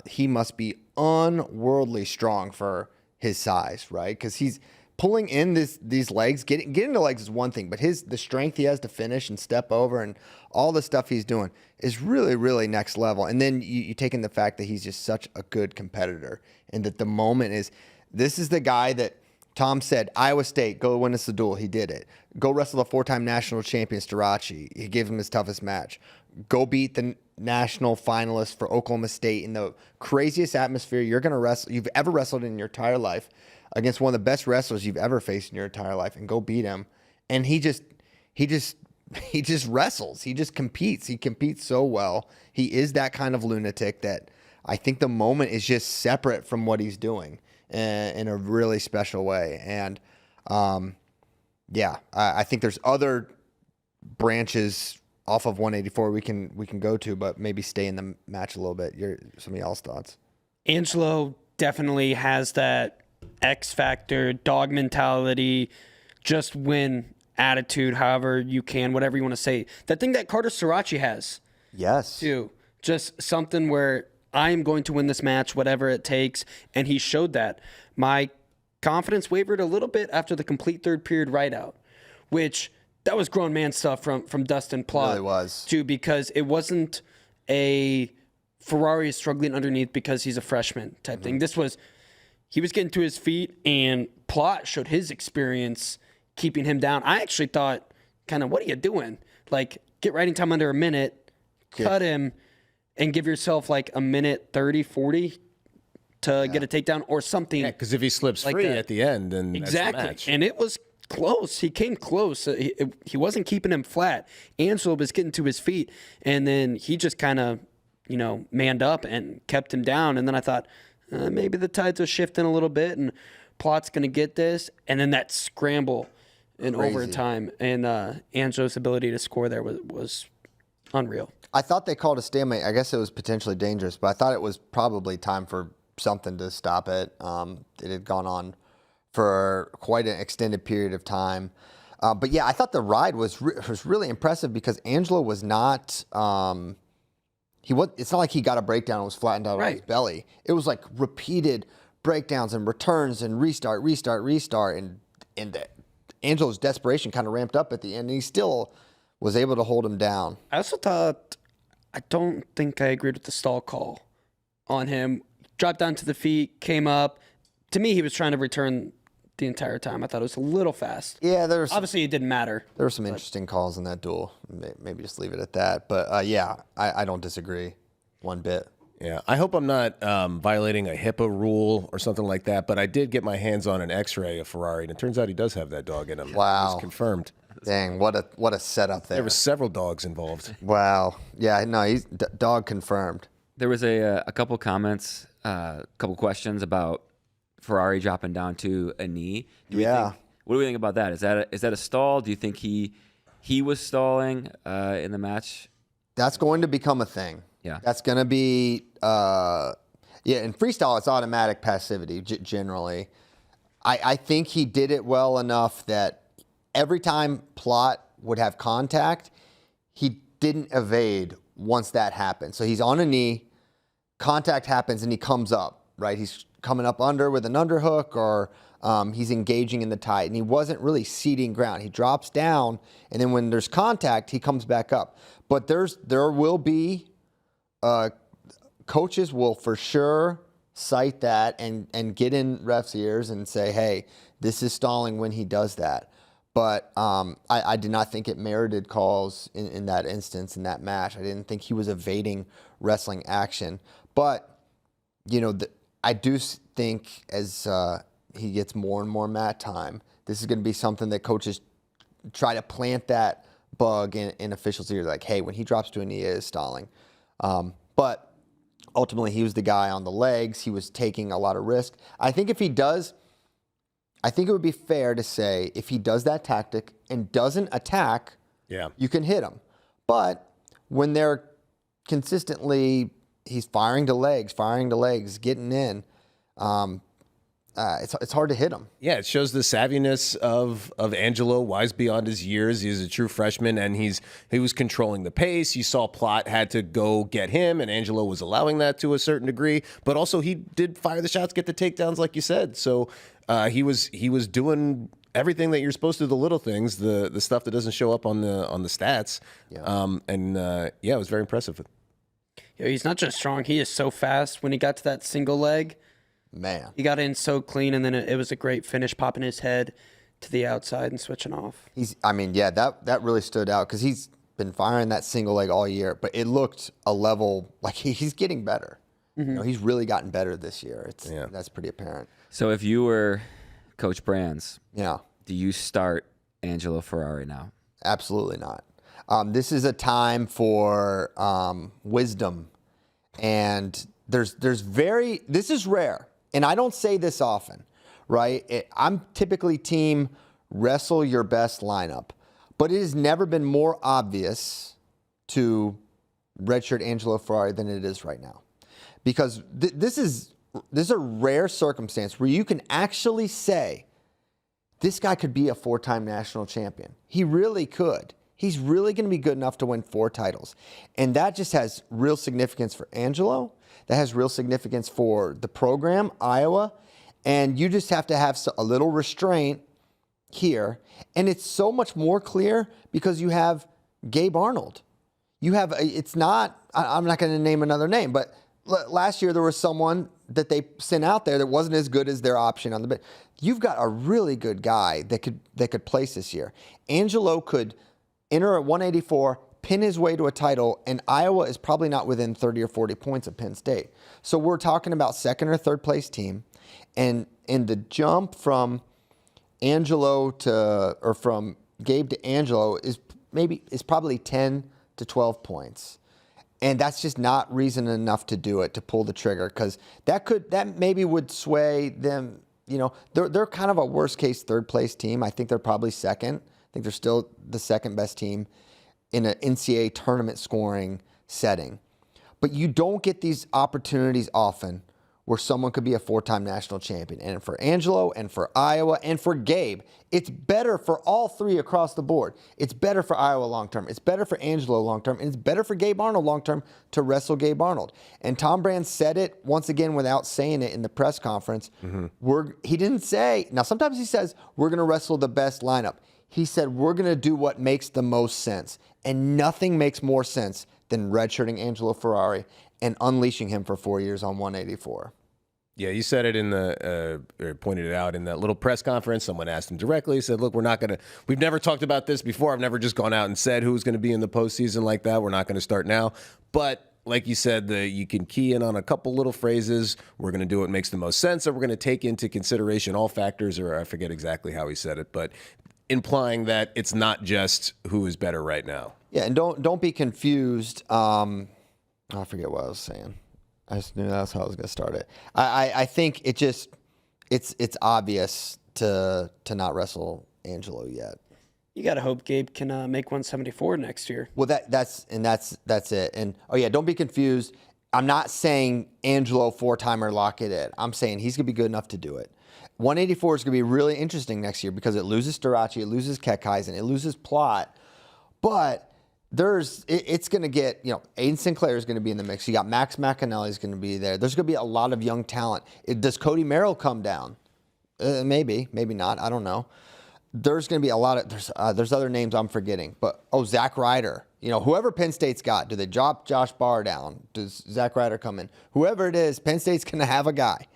he must be unworldly strong for his size, right? Because he's pulling in these legs. Getting to legs is one thing, but the strength he has to finish and step over and all the stuff he's doing is really, really next level. And then you take in the fact that he's just such a good competitor, and that the moment this is the guy that Tom said, Iowa State, go win us the duel. He did it. Go wrestle the 4-time national champion Starachi. He gave him his toughest match. Go beat the national finalist for Oklahoma State in the craziest atmosphere you've ever wrestled in your entire life, against one of the best wrestlers you've ever faced in your entire life, and go beat him. And he just wrestles. He just competes. He competes so well. He is that kind of lunatic that I think the moment is just separate from what he's doing in a really special way. And I think there's other branches off of 184 we can go to, but maybe stay in the match a little bit. Some of y'all's thoughts. Angelo definitely has that X factor, dog mentality, just win attitude, however you can, whatever you want to say. That thing that Carter Starachi has. Yes. Too. Just something where I am going to win this match, whatever it takes. And he showed that. My confidence wavered a little bit after the complete third period rideout, which that was grown man stuff from Dustin Plott. It really was. Too, because it wasn't a Ferrari is struggling underneath because he's a freshman type thing. This was, he was getting to his feet, and Plott showed his experience keeping him down. I actually thought, kind of, what are you doing? Like, get riding time under a minute, cut him, and give yourself like a minute 30, 40 to get a takedown or something. Yeah, because if he slips like free at the end, then exactly. That's the match. And it was close. He came close. He wasn't keeping him flat. Angelo was getting to his feet, and then he just kind of, manned up and kept him down. And then I thought, maybe the tides are shifting a little bit, and Plott's going to get this. And then that scramble in overtime, and Angelo's ability to score there was unreal. I thought they called a stalemate. I guess it was potentially dangerous, but I thought it was probably time for something to stop it. It had gone on for quite an extended period of time. But yeah, I thought the ride was really impressive because Angelo was not. It's not like he got a breakdown and was flattened out on his belly. It was like repeated breakdowns and returns and restart, and Angelo's desperation kind of ramped up at the end, and he still was able to hold him down. I also thought, I don't think I agreed with the stall call on him. Dropped down to the feet, came up. To me, he was trying to return the entire time. I thought it was a little fast. Yeah, obviously it didn't matter. There were some interesting calls in that duel. Maybe just leave it at that. But I don't disagree one bit. Yeah, I hope I'm not violating a HIPAA rule or something like that, but I did get my hands on an X-ray of Ferrari, and it turns out he does have that dog in him. Wow. It was confirmed. Dang, what a setup there. There were several dogs involved. Wow. Yeah, no, he's dog confirmed. There was a couple comments, couple questions about Ferrari dropping down to a knee. What do we think about that? Is that a stall? Do you think he was stalling in the match? That's going to become a thing. Yeah. That's going to be, in freestyle, it's automatic passivity generally. I think he did it well enough that every time Plot would have contact, he didn't evade once that happened. So he's on a knee, contact happens, and he comes up, right? He's coming up under with an underhook, or he's engaging in the tight, and he wasn't really ceding ground. He drops down, and then when there's contact, he comes back up. But there will be coaches will for sure cite that and get in refs' ears and say, hey, this is stalling when he does that. But I did not think it merited calls in that instance, in that match. I didn't think he was evading wrestling action. But, I do think as he gets more and more mat time, this is going to be something that coaches try to plant that bug in officials' ears, like, hey, when he drops to a knee, it is stalling. But ultimately, he was the guy on the legs. He was taking a lot of risk. I think if he does, I think it would be fair to say if he does that tactic and doesn't attack, you can hit him. But when they're consistently, he's firing to legs, getting in, it's hard to hit him. Yeah, it shows the savviness of Angelo, wise beyond his years. He's a true freshman, and he was controlling the pace. You saw Plot had to go get him, and Angelo was allowing that to a certain degree. But also, he did fire the shots, get the takedowns, like you said. So he was doing everything that you're supposed to do, the little things, the stuff that doesn't show up on the stats. It was very impressive. Yeah, he's not just strong; he is so fast. When he got to that single leg, man, he got in so clean, and then it was a great finish, popping his head to the outside and switching off. That really stood out because he's been firing that single leg all year, but it looked a level like he's getting better. Mm-hmm. He's really gotten better this year. That's pretty apparent. So if you were Coach Brands, do you start Angelo Ferrari now? Absolutely not. This is a time for wisdom, and this is rare, and I don't say this often, right? I'm typically team wrestle your best lineup, but it has never been more obvious to redshirt Angelo Ferrari than it is right now, because this is a rare circumstance where you can actually say this guy could be a 4-time national champion. He really could. He's really going to be good enough to win 4 titles. And that just has real significance for Angelo. That has real significance for the program, Iowa. And you just have to have a little restraint here. And it's so much more clear because you have Gabe Arnold. I'm not going to name another name, but last year there was someone that they sent out there that wasn't as good as their option on the bench. You've got a really good guy that could place this year. Angelo could enter at 184, pin his way to a title, and Iowa is probably not within 30 or 40 points of Penn State. So we're talking about second or third place team, and the jump from from Gabe to Angelo is probably 10 to 12 points. And that's just not reason enough to do it, to pull the trigger, because that maybe would sway them. They're kind of a worst case third place team. I think they're probably second. I think they're still the second best team in an NCAA tournament scoring setting. But you don't get these opportunities often where someone could be a 4-time national champion. And for Angelo and for Iowa and for Gabe, it's better for all three across the board. It's better for Iowa long-term. It's better for Angelo long-term. And it's better for Gabe Arnold long-term to wrestle Gabe Arnold. And Tom Brand said it once again without saying it in the press conference. He didn't say, now sometimes he says, we're going to wrestle the best lineup. He said, we're going to do what makes the most sense. And nothing makes more sense than redshirting Angelo Ferrari and unleashing him for 4 years on 184. Yeah, you said it in the, or pointed it out in that little press conference. Someone asked him directly, said, look, we've never talked about this before. I've never just gone out and said who's going to be in the postseason like that. We're not going to start now. But like you said, you can key in on a couple little phrases. We're going to do what makes the most sense, or we're going to take into consideration all factors, or I forget exactly how he said it, but implying that it's not just who is better right now. Yeah, and don't be confused. I forget what I was saying. I just knew that's how I was going to start it. I think it's obvious to not wrestle Angelo yet. You got to hope Gabe can make 174 next year. Well, that's it. And don't be confused. I'm not saying Angelo 4-timer lock it in. I'm saying he's going to be good enough to do it. 184 is going to be really interesting next year because it loses Starachi, it loses Kekheisen, it loses Plot, but it's going to get, Aiden Sinclair is going to be in the mix. You got Max McAnally is going to be there. There's going to be a lot of young talent. Does Cody Merrill come down? Maybe not. I don't know. There's going to be a lot of, there's other names I'm forgetting, but, Zach Ryder. Whoever Penn State's got, do they drop Josh Barr down? Does Zach Ryder come in? Whoever it is, Penn State's going to have a guy.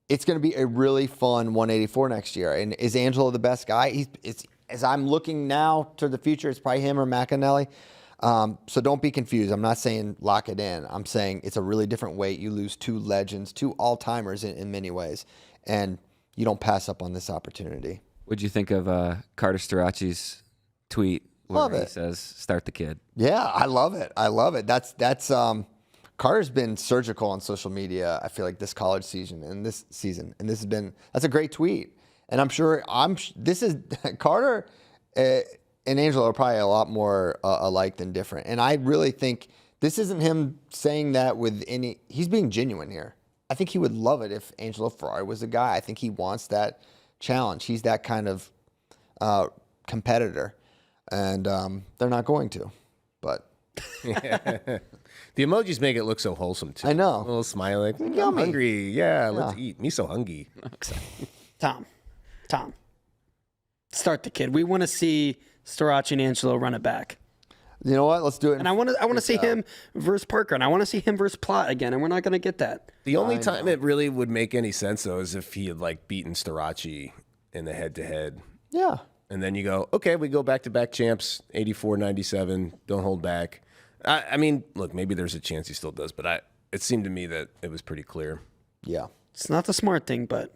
It's going to be a really fun 184 next year. And is Angelo the best guy? As I'm looking now to the future, it's probably him or McAnally. So don't be confused. I'm not saying lock it in. I'm saying it's a really different weight. You lose two legends, two all-timers in many ways, and you don't pass up on this opportunity. What'd you think of Carter Starachi's tweet where he says, start the kid? Yeah, I love it. That's Carter's been surgical on social media, I feel like, this college season and that's a great tweet. And I'm sure this is Carter and Angelo are probably a lot more alike than different. And I really think this isn't him saying that he's being genuine here. I think he would love it if Angelo Ferrari was the guy. I think he wants that challenge. He's that kind of competitor. And they're not going to, but. The emojis make it look so wholesome, too. I know. A little smiley. Like, I'm hungry. Yeah, let's eat. Me so hungry. Tom, start the kid. We want to see Starachi and Angelo run it back. You know what? Let's do it. And I want to see him versus Parker, and I want to see him versus Plot again, and we're not going to get that. The only time it really would make any sense, though, is if he had beaten Starachi in the head-to-head. Yeah. And then you go, okay, we go back-to-back champs, 84, 97, don't hold back. I mean, look, maybe there's a chance he still does, but it seemed to me that it was pretty clear. Yeah. It's not the smart thing, but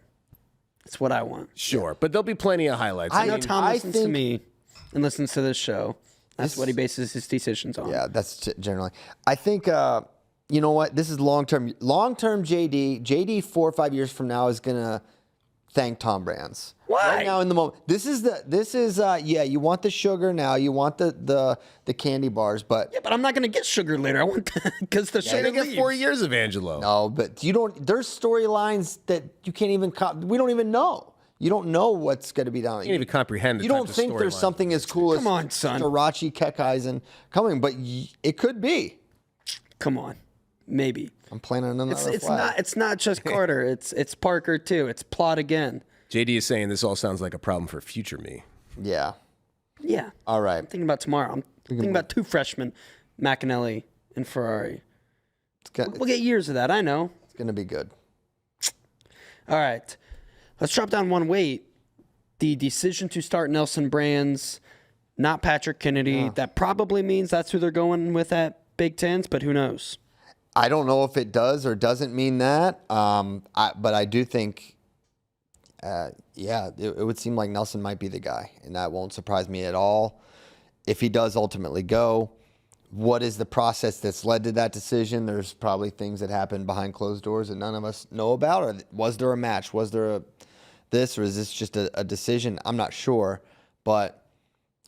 it's what I want. Sure, but there'll be plenty of highlights. I know Tom listens to me and listens to this show. That's what he bases his decisions on. Yeah, that's generally. I think, you know what? This is long-term. Long-term JD. JD 4 or 5 years from now is going to thank Tom Brands. Why? Right now in the moment. You want the sugar now. You want the candy bars, but. Yeah, but I'm not going to get sugar later. I want because the sugar You're going to leaves. get 4 years of Angelo. No, but you don't. There's storylines that you can't even. We don't even know. You don't know what's going to be done. You can't even comprehend. You don't think there's something as cool as Starachi, Kekheisen coming, but it could be. Come on, maybe. I'm planning another flag. It's not just Carter. It's Parker too. It's Plot again. JD is saying this all sounds like a problem for future me. Yeah. Yeah. All right. I'm thinking about tomorrow. I'm thinking about two freshmen, McAnally and Ferrari. We'll get years of that. I know. It's going to be good. All right. Let's drop down one weight. The decision to start Nelson Brands, not Patrick Kennedy. That probably means that's who they're going with at Big Tens, but who knows? I don't know if it does or doesn't mean that, but I do think, it would seem like Nelson might be the guy, and that won't surprise me at all if he does ultimately go. What is the process that's led to that decision? There's probably things that happen behind closed doors that none of us know about. Or was there a match? Was there this, or is this just a decision? I'm not sure, but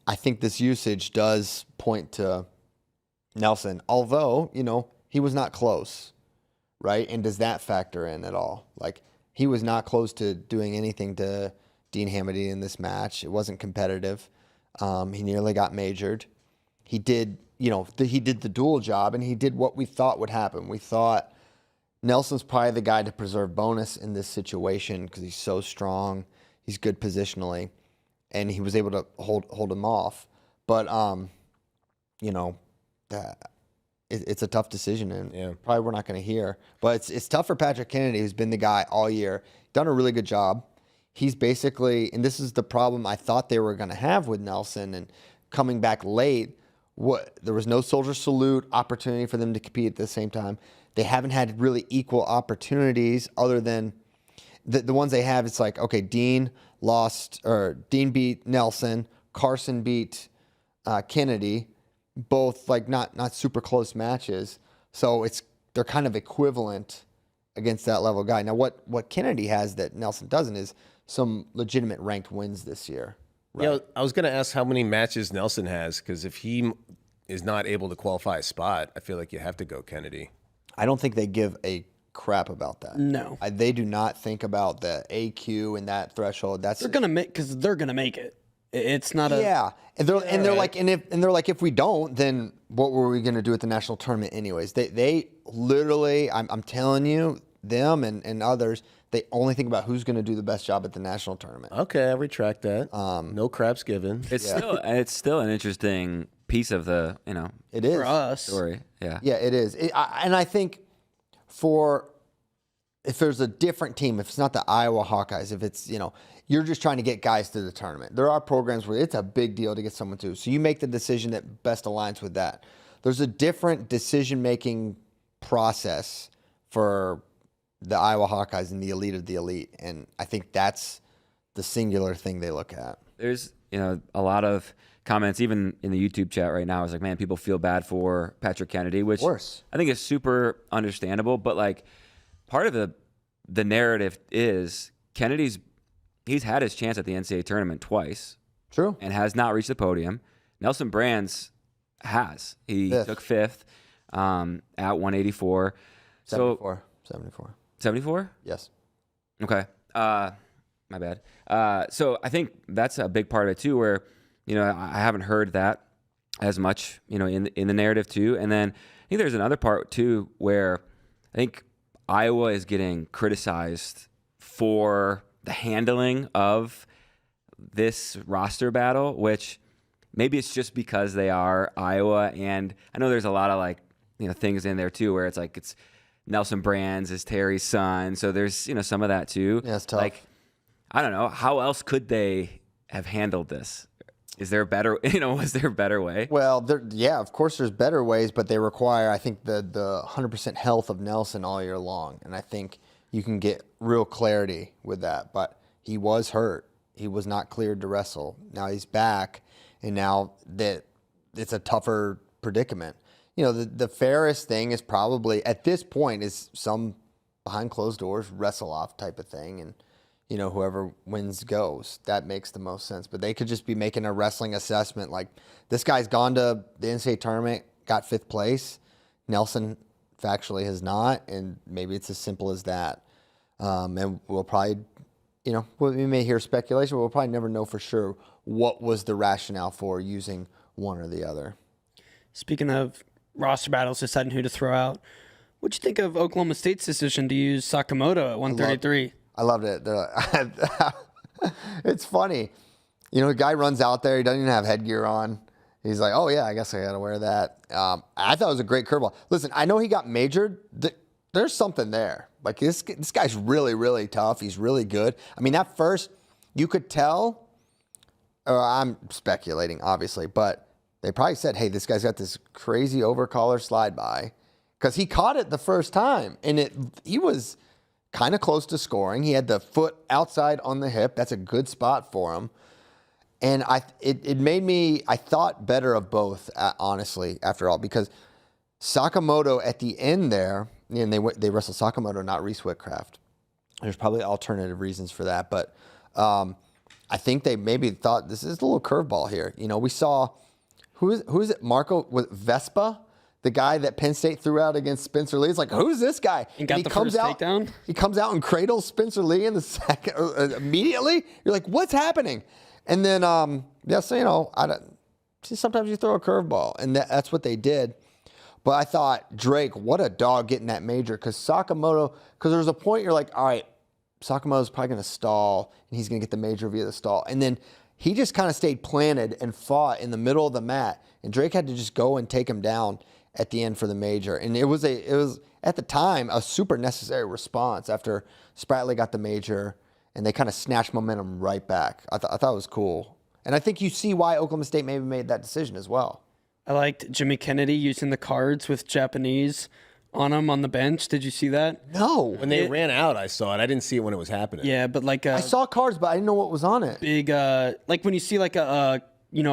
I think this usage does point to Nelson, although, he was not close. right? And does that factor in at all? Like, he was not close to doing anything to Dean Hamady in this match. It wasn't competitive. He nearly got majored. He did, he did the dual job, and he did what we thought would happen. We thought Nelson's probably the guy to preserve bonus in this situation because he's so strong. He's good positionally, and he was able to hold him off. But, it's a tough decision, and probably we're not going to hear. But it's tough for Patrick Kennedy, who's been the guy all year, done a really good job. He's basically, and this is the problem I thought they were going to have with Nelson and coming back late. There was no soldier salute opportunity for them to compete at the same time. They haven't had really equal opportunities other than the ones they have. It's like, okay, Dean beat Nelson, Carson beat Kennedy, both like not super close matches. So they're kind of equivalent against that level guy. Now, what Kennedy has that Nelson doesn't is some legitimate ranked wins this year. Right? Yeah, I was going to ask how many matches Nelson has, because if he is not able to qualify a spot, I feel like you have to go Kennedy. I don't think they give a crap about that. No. They do not think about the AQ and that threshold. They're gonna make it. It's not a and they're like if we don't, then what were we gonna do at the national tournament anyways? They literally, I'm telling you, them and others, they only think about who's gonna do the best job at the national tournament. Okay, I retract that. No craps given. It's still an interesting piece of the it is for us story. Yeah, it is. And I think if there's a different team, if it's not the Iowa Hawkeyes, if it's you're just trying to get guys to the tournament. There are programs where it's a big deal to get someone to. So you make the decision that best aligns with that. There's a different decision-making process for the Iowa Hawkeyes and the elite of the elite. And I think that's the singular thing they look at. There's, a lot of comments, even in the YouTube chat right now, is like, man, people feel bad for Patrick Kennedy, which I think is super understandable. But like, part of the narrative is he's had his chance at the NCAA tournament twice. True. And has not reached the podium. Nelson Brands has. He took fifth at 184. 74. 74? Yes. Okay. My bad. So I think that's a big part of it too, where, I haven't heard that as much, in the narrative too. And then I think there's another part too, where I think Iowa is getting criticized for the handling of this roster battle, which maybe it's just because they are Iowa. And I know there's a lot of things in there too, where it's like, it's Nelson Brands is Terry's son. So there's, some of that too. Yeah, it's tough. Like, I don't know. How else could they have handled this? Is there a better, was there a better way? Well, of course there's better ways, but they require, I think, the 100% health of Nelson all year long. And I think you can get real clarity with that. But he was hurt. He was not cleared to wrestle. Now he's back, and now that it's a tougher predicament. The fairest thing is probably, at this point, is some behind closed doors wrestle-off type of thing, and whoever wins goes. That makes the most sense. But they could just be making a wrestling assessment like, this guy's gone to the NCAA tournament, got fifth place. Nelson factually has not, and maybe it's as simple as that. And we'll probably, we may hear speculation, but we'll probably never know for sure what was the rationale for using one or the other. Speaking of roster battles, deciding who to throw out, what'd you think of Oklahoma State's decision to use Sakamoto at 133? I loved it. It's funny. The guy runs out there. He doesn't even have headgear on. He's like, oh, yeah, I guess I got to wear that. I thought it was a great curveball. Listen, I know he got majored. There's something there. Like, this guy's really, really tough. He's really good. I mean, that first, you could tell, I'm speculating, obviously, but they probably said, hey, this guy's got this crazy overcaller slide by, because he caught it the first time, and he was kind of close to scoring. He had the foot outside on the hip. That's a good spot for him. And it made me, I thought better of both, honestly, after all, because Sakamoto at the end there, and they wrestled Sakamoto, not Reese Whitcraft. There's probably alternative reasons for that, but I think they maybe thought this is a little curveball here. We saw, who is it? Marco with Vespa, the guy that Penn State threw out against Spencer Lee. It's like, who's this guy? And got he the comes first out, takedown? He comes out and cradles Spencer Lee in the second immediately. You're like, what's happening? And then, so, sometimes you throw a curveball, and that's what they did. But I thought, Drake, what a dog getting that major. Because there was a point you're like, all right, Sakamoto's probably going to stall, and he's going to get the major via the stall. And then he just kind of stayed planted and fought in the middle of the mat. And Drake had to just go and take him down at the end for the major. And it was at the time, a super necessary response after Spratley got the major, and they kind of snatched momentum right back. I thought it was cool. And I think you see why Oklahoma State maybe made that decision as well. I liked Jimmy Kennedy using the cards with Japanese on him on the bench. Did you see that? No. When they ran out, I saw it. I didn't see it when it was happening. Yeah, but like I saw cards, but I didn't know what was on it. big, like when you see like a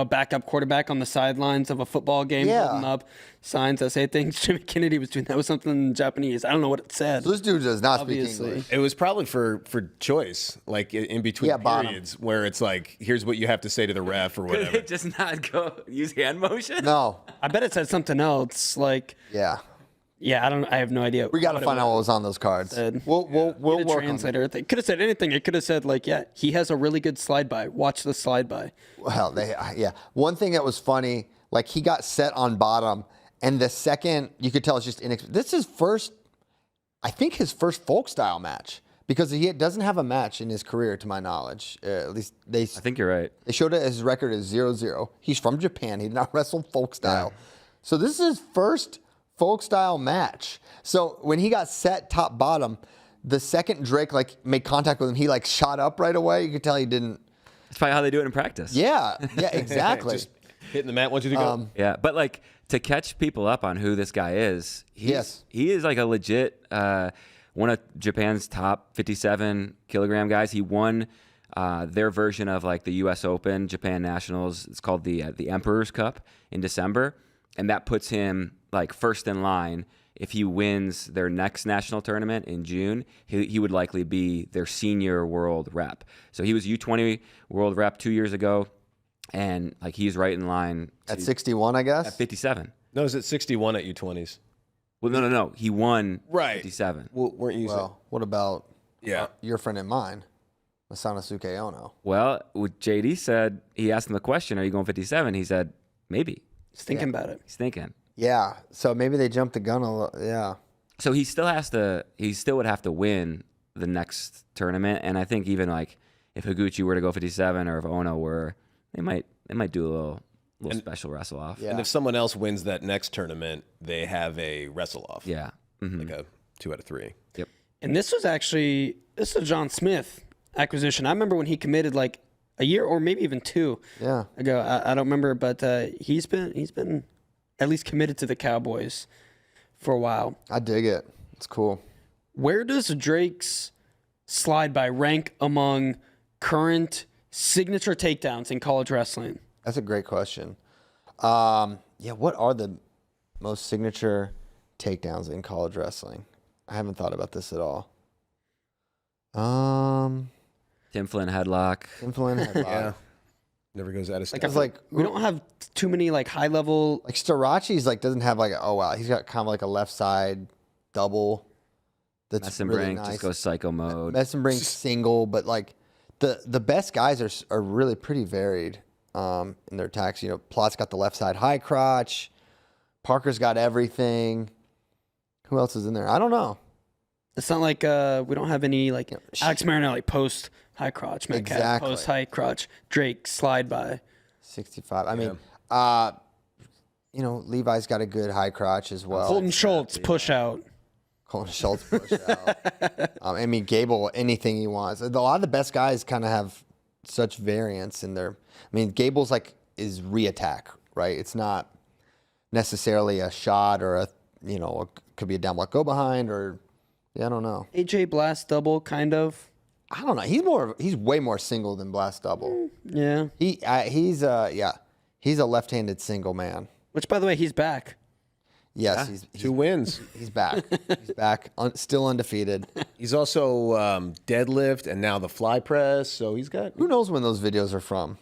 backup quarterback on the sidelines of a football game holding up signs that say things. Jimmy Kennedy was doing that with something in Japanese. I don't know what it said. So this dude does not Obviously. speak English. It was probably for choice, like in between bottom. periods, where it's like, here's what you have to say to the ref or Could whatever. it just not go use hand motion? No. I bet it said something else. Like, Yeah. I have no idea. We got to find out what was on those cards. Said. We'll Get a work on it. translator. They could have said anything. It could have said like, yeah, he has a really good slide by. Watch the slide by. Well, one thing that was funny, like he got set on bottom, and the second you could tell it's just this is his first folk style match, because he doesn't have a match in his career to my knowledge. At least I think you're right. they showed it as his record is 0-0. He's from Japan. He did not wrestle folk style. So this is his first folk style match. So when he got set top bottom, the second Drake made contact with him, he shot up right away. You could tell he didn't. That's probably how they do it in practice. Yeah, exactly. Just hitting the mat once you go. Yeah, but to catch people up on who this guy is, he is like a legit one of Japan's top 57 kilogram guys. He won their version of the U.S. Open, Japan Nationals. It's called the Emperor's Cup in December, and that puts him first in line. If he wins their next national tournament in June, he would likely be their senior world rep. So he was U20 world rep 2 years ago, and he's right in line At 61, I guess. at 57. No, it was at 61 at U20s. Well, no. He won Right. 57. Well, weren't you? Well, what about Yeah. your friend and mine, Masanosuke Ono? Well, what JD said, he asked him the question, are you going 57? He said, maybe. He's thinking about it. He's thinking. Yeah, so maybe they jumped the gun a little. Yeah. So he still would have to win the next tournament. And I think even if Higuchi were to go 57 or if Ono were, they might do a little special wrestle off. Yeah. And if someone else wins that next tournament, they have a wrestle off. Yeah. Mhm. Like a 2 out of 3. Yep. And this was a John Smith acquisition. I remember when he committed a year or maybe even 2 ago. I don't remember, but he's been at least committed to the Cowboys for a while. I dig it. It's cool. Where does Drake's slide by rank among current signature takedowns in college wrestling? That's a great question. What are the most signature takedowns in college wrestling? I haven't thought about this at all. Tim Flynn headlock. Tim Flynn headlock. Yeah. Never goes out of step. We don't have too many high level. Starachi's doesn't have he's got kind of a left side double. That's Mess and really Brink nice. just goes psycho mode. Mess and Brink single, but the best guys are really pretty varied in their attacks. Plott's got the left side high crotch. Parker's got everything. Who else is in there? I don't know. It's not we don't have any Alex Marinelli post high crotch, Metcalf Exactly. post high crotch, Drake slide by. 65. I mean, Levi's got a good high crotch as well. Colton Schultz push out. Colton Schultz push out. Gable, anything he wants. A lot of the best guys kind of have such variance in their. Gable's is re-attack, right? It's not necessarily a shot or it could be a down block go behind or I don't know. AJ Blast double kind of. I don't know. He's way more single than Blast double. Yeah. He's a left-handed single man. Which by the way, he's back. Yes, he's 2 wins. He's back. He's back. Still undefeated. He's also deadlift and now the fly press. So he's got. Who knows when those videos are from?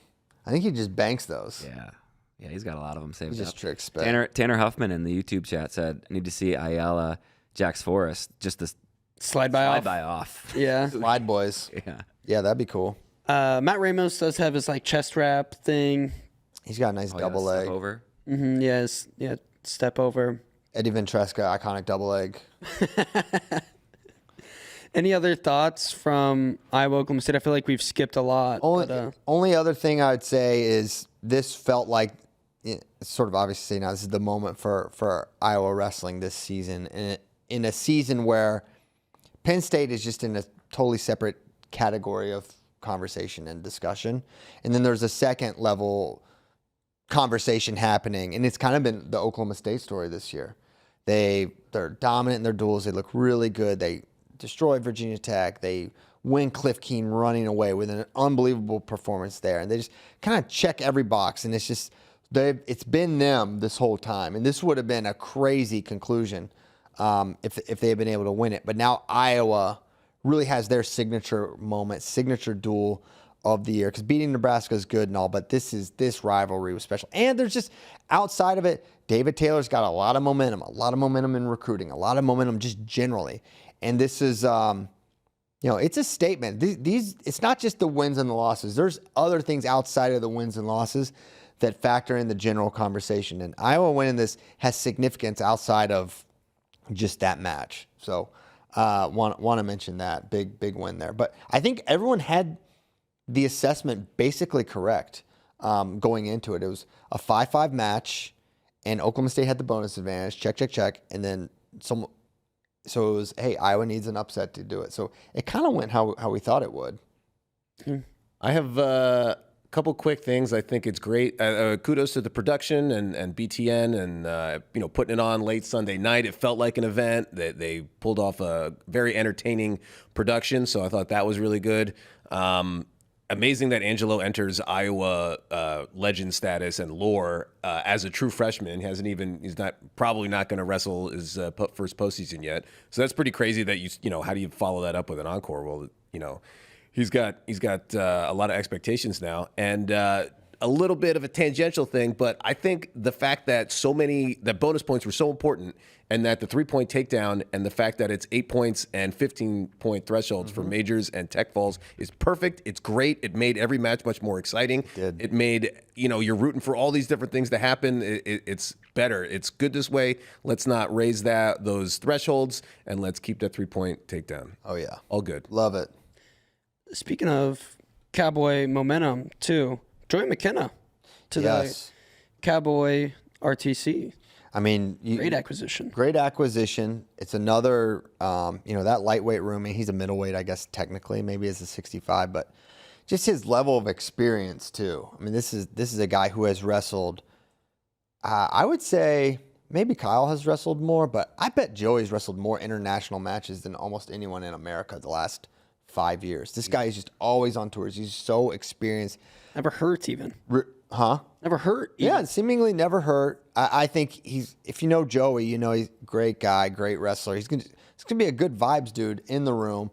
I think he just banks those. Yeah. Yeah, he's got a lot of them saved He's up. just trick spec. Tanner Huffman in the YouTube chat said, I need to see Ayala, Jax Forrest, just this Slide by off. Yeah. Slide boys. Yeah. Yeah, that'd be cool. Matt Ramos does have his like chest wrap thing. He's got a nice double Step leg. over. Yes. Yeah. Step over. Eddie Ventresca, iconic double leg. Any other thoughts from Iowa, Oklahoma State? I feel like we've skipped a lot. Only other thing I would say is this felt like, it's sort of obvious to say now, this is the moment for Iowa wrestling this season. And in a season where Penn State is just in a totally separate category of conversation and discussion. And then there's a second level conversation happening. And it's kind of been the Oklahoma State story this year. They're dominant in their duels. They look really good. They destroy Virginia Tech. They win Cliff Keen running away with an unbelievable performance there. And they just kind of check every box. And it's just, it's been them this whole time. And this would have been a crazy conclusion if they had been able to win it. But now Iowa really has their signature moment, signature duel of the year. Because beating Nebraska is good and all, but this rivalry was special. And there's just, outside of it, David Taylor's got a lot of momentum in recruiting, a lot of momentum just generally. And this is, it's a statement. It's not just the wins and the losses. There's other things outside of the wins and losses that factor in the general conversation. And Iowa winning this has significance outside of just that match. So want to mention that. Big win there. But I think everyone had the assessment basically correct going into it. It was a 5-5 match, and Oklahoma State had the bonus advantage. Check. And then so it was, hey, Iowa needs an upset to do it. So it kind of went how we thought it would. I have a couple quick things. I think it's great. Kudos to the production and BTN and putting it on late Sunday night. It felt like an event. They pulled off a very entertaining production, so I thought that was really good. Amazing that Angelo enters Iowa legend status and lore as a true freshman. He's probably not going to wrestle his first postseason yet. So that's pretty crazy that how do you follow that up with an encore? Well, he's got a lot of expectations now, and a little bit of a tangential thing, but I think the fact that that bonus points were so important, and that the 3-point takedown and the fact that it's 8 points and 15-point thresholds for majors and tech falls is perfect. It's great. It made every match much more exciting. It made, you're rooting for all these different things to happen. It's better. It's good this way. Let's not raise those thresholds, and let's keep that 3-point takedown. Oh, yeah. All good. Love it. Speaking of Cowboy momentum, too, Joey McKenna to the Cowboy RTC. I mean, great acquisition. Great acquisition. It's another, that lightweight room. He's a middleweight, I guess, technically. Maybe it's a 65, but just his level of experience, too. I mean, this is a guy who has wrestled, I would say maybe Kyle has wrestled more, but I bet Joey's wrestled more international matches than almost anyone in America the last 5 years. This guy is just always on tours. He's so experienced. Never hurt even. Never hurt even. Yeah, seemingly never hurt. I think if you know Joey, he's a great guy, great wrestler. He's gonna be a good vibes dude in the room.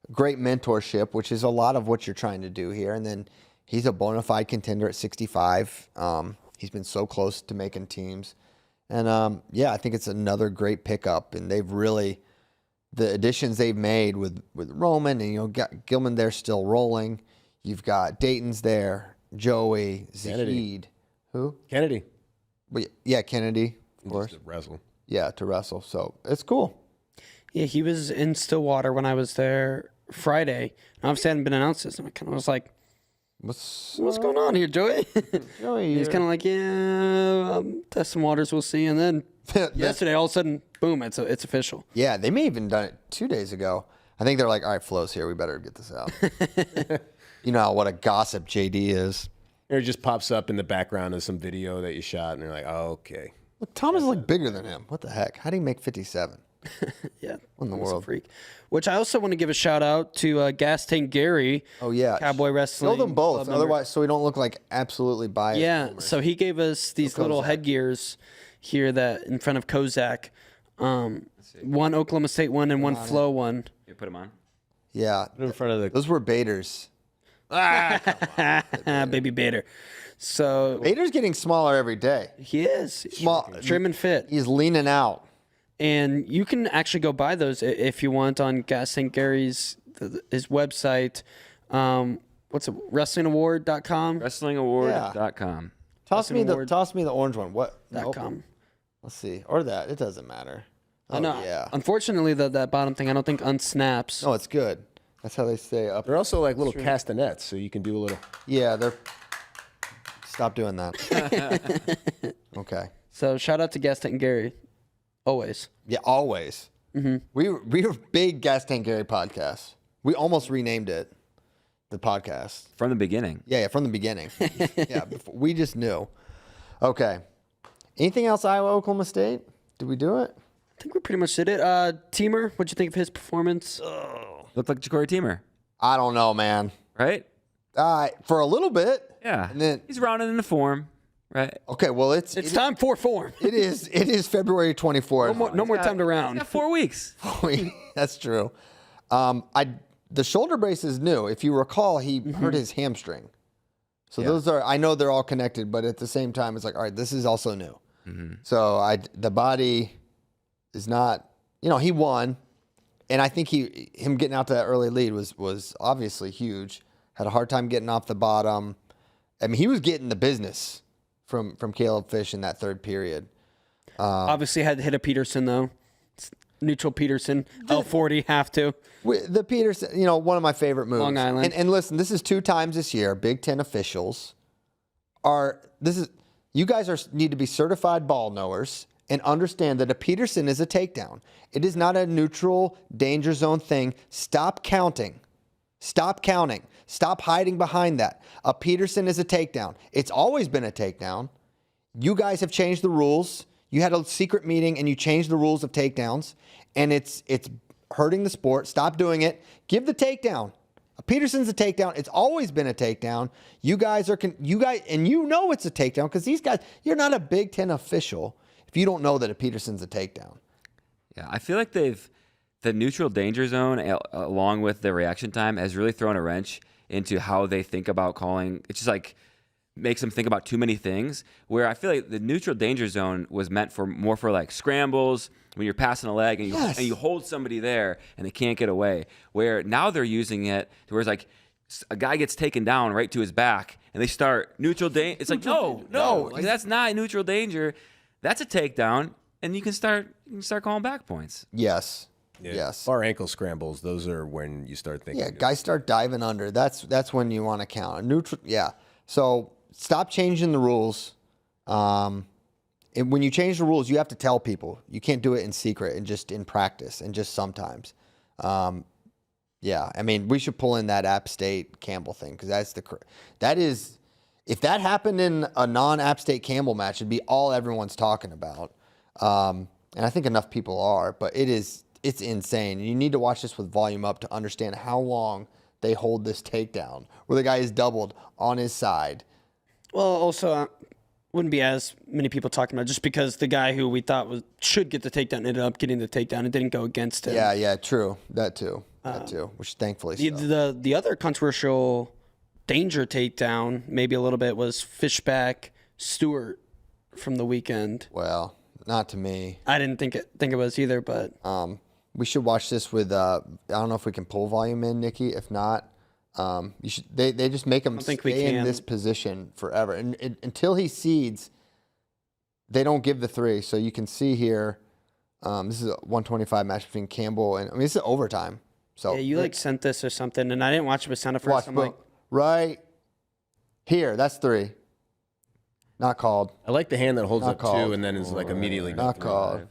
Great mentorship, which is a lot of what you're trying to do here. And then he's a bona fide contender at 65. He's been so close to making teams. And I think it's another great pickup. And they've really, the additions they've made with Roman and got Gilman there still rolling. You've got Dayton's there, Joey, Zahid. Who? Kennedy. But yeah, Kennedy, of course. To wrestle. Yeah, to wrestle. So it's cool. Yeah, he was in Stillwater when I was there Friday. And obviously hadn't been announced this. And I kind of was like, what's going on here, Joey? Joey, he's kind of like, testing waters, we'll see. And then yesterday, all of a sudden, boom, it's official. Yeah, they may have even done it 2 days ago. I think they're like, all right, Flo's here. We better get this out. You know what a gossip JD is. Or it just pops up in the background of some video that you shot, and you're like, oh, okay. Look, Tom is like bigger than him. What the heck? How do you make 57? Yeah. What in the world? Freak. Which I also want to give a shout out to Gas Tank Gary. Oh, yeah. Cowboy Wrestling. Show them both. Otherwise, so we don't look like absolutely biased. Yeah. So he gave us these little headgears here that in front of Kozak. One Oklahoma State one and one Flo one. You put them on? Yeah. Put it in front of Those were baiters. Baby Bader. So Bader's getting smaller every day. he is Small, trim and fit. He's leaning out. And you can actually go buy those if you want on Gas St. Gary's his website. What's it? WrestlingAward.com. WrestlingAward.com. Toss me Wrestling the orange one. What? Nope. .com. Let's see. Or that. It doesn't matter. Oh, I know. Yeah. Unfortunately, that bottom thing I don't think unsnaps. No, it's good. That's how they stay up. They're also like little castanets, so you can do a little. Yeah, they're. Stop doing that. Okay. So shout out to Gas St. Gary. Always. Yeah, always. Mm-hmm. We were big Gas Tank Gary podcast. We almost renamed it the podcast. From the beginning. Yeah, from the beginning. Yeah, we just knew. Okay. Anything else Iowa, Oklahoma State? Did we do it? I think we pretty much did it. Teamer, what'd you think of his performance? Looked like Ja'Cory Teamer, I don't know, man. right? For a little bit. Yeah. And then, He's rounding into form, right? okay, well, it's Time for form. it is February 24th. No more time to He's round. got 4 weeks. That's true. The shoulder brace is new. If you recall, he hurt his hamstring. So those are, I know they're all connected, but at the same time, it's like, all right, this is also new. So the body is not, he won. And I think him getting out to that early lead was obviously huge. Had a hard time getting off the bottom. I mean, he was getting the business from Caleb Fish in that third period. Obviously had to hit a Peterson, though. Neutral Peterson. L40, have to. The Peterson, one of my favorite moves. Long Island. And listen, this is 2 times this year. Big Ten officials you guys need to be certified ball knowers and understand that a Peterson is a takedown. It is not a neutral danger zone thing. Stop counting. Stop counting. Stop hiding behind that. A Peterson is a takedown. It's always been a takedown. You guys have changed the rules. You had a secret meeting and you changed the rules of takedowns, and it's hurting the sport. Stop doing it. Give the takedown. A Peterson's a takedown. It's always been a takedown. You guys, and it's a takedown because these guys, you're not a Big Ten official if you don't know that a Peterson's a takedown. Yeah, I feel like the neutral danger zone, along with the reaction time, has really thrown a wrench into how they think about calling. It's just like makes them think about too many things, where I feel like the neutral danger zone was meant more for like scrambles, when you're passing a leg and you hold somebody there and they can't get away, where now they're using it to where it's like a guy gets taken down right to his back and they start neutral danger. It's like, no, like, that's not neutral danger. That's a takedown, and you can start calling back points. Yes. Yeah. Yes. Far ankle scrambles, those are when you start thinking. Yeah, guys start diving under. That's when you want to count. Neutral. Yeah. So stop changing the rules. And when you change the rules, you have to tell people. You can't do it in secret and just in practice and just sometimes. Yeah, I mean, we should pull in that App State Campbell thing because if that happened in a non-App State Campbell match, it'd be all everyone's talking about. And I think enough people are, but it's insane. You need to watch this with volume up to understand how long they hold this takedown, where the guy is doubled on his side. Well, also, wouldn't be as many people talking about it, just because the guy who we thought should get the takedown ended up getting the takedown. It didn't go against him. Yeah, true. That too. Which thankfully so. The other controversial danger takedown, maybe a little bit, was Fishback Stewart from the weekend. Well, not to me. I didn't think it was either, but we should watch this with. I don't know if we can pull volume in, Nikki. If not, you should. They just make him stay in this position forever, and until he cedes, they don't give the 3. So you can see here, this is a 125 match between Campbell and this is overtime. So yeah, you sent this or something, and I didn't watch it with sound at first. I'm like, right here, that's 3. Not called. I like the hand that holds Not up called. 2 and then is like immediately not called. 5,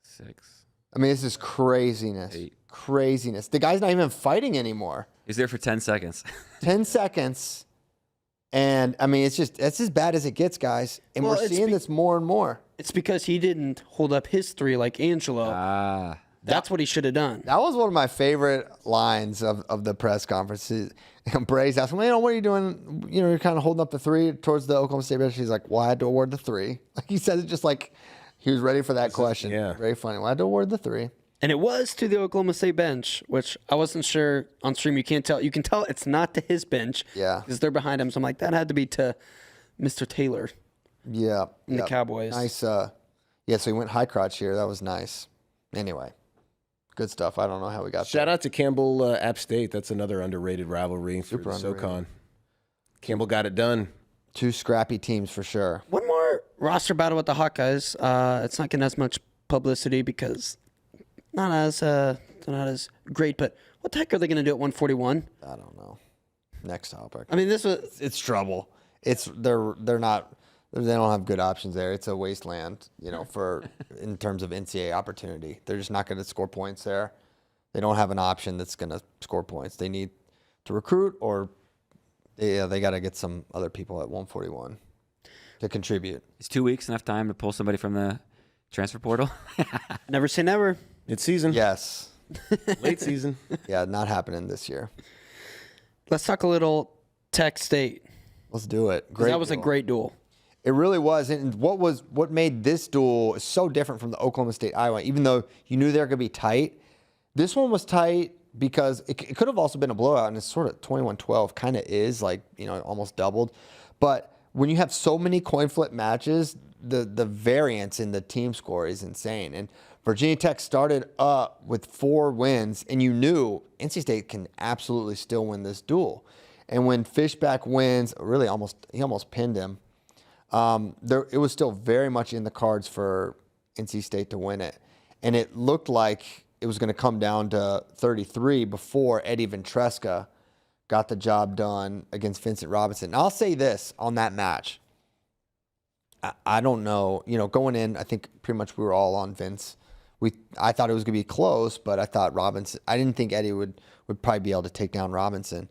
6. I mean, this is craziness. 8. Craziness. The guy's not even fighting anymore. He's there for 10 seconds. 10 seconds. And, I mean, it's as bad as it gets, guys. And we're seeing this more and more. It's because he didn't hold up his 3 like Angelo. That's what he should have done. That was one of my favorite lines of the press conference. Bray's asking, what are you doing? You're kind of holding up the 3 towards the Oklahoma State bench. He's like, well, I had to award the 3. Like he said it just like he was ready for that question. Yeah. Very funny. Well, I had to award the 3. And it was to the Oklahoma State bench, which I wasn't sure on stream. You can't tell. You can tell it's not to his bench. Yeah. Because they're behind him. So I'm like, that had to be to Mr. Taylor. Yeah. And the Cowboys. Nice. So he went high crotch here. That was nice. Anyway, good stuff. I don't know how we got Shout there. out to Campbell App State. That's another underrated rivalry for the underrated. SoCon. Campbell got it done. Two scrappy teams for sure. One more roster battle with the Hawkeyes. It's not getting as much publicity because not as great. But what the heck are they going to do at 141? I don't know. Next topic. I mean, this was It's trouble. They're not. They don't have good options there. It's a wasteland, for in terms of NCAA opportunity. They're just not going to score points there. They don't have an option that's going to score points. They need to recruit, or they got to get some other people at 141 to contribute. Is 2 weeks enough time to pull somebody from the transfer portal? never say never. It's season. Yes. Late season. Yeah, not happening this year. Let's talk a little Tech State. Let's do it. 'Cause Great. that was a duel. great duel. It really was. And what made this duel so different from the Oklahoma State Iowa, even though you knew they were going to be tight, this one was tight because it could have also been a blowout, and it's sort of 21-12 kind of is, almost doubled. But when you have so many coin flip matches, the variance in the team score is insane. And Virginia Tech started up with 4 wins, and you knew NC State can absolutely still win this duel. And when Fishback wins, he almost pinned him. It was still very much in the cards for NC State to win it. And it looked like it was going to come down to 33 before Eddie Ventresca got the job done against Vincent Robinson. And I'll say this on that match. I don't know. Going in, I think pretty much we were all on Vince. I thought it was going to be close, but I thought I didn't think Eddie would probably be able to take down Robinson.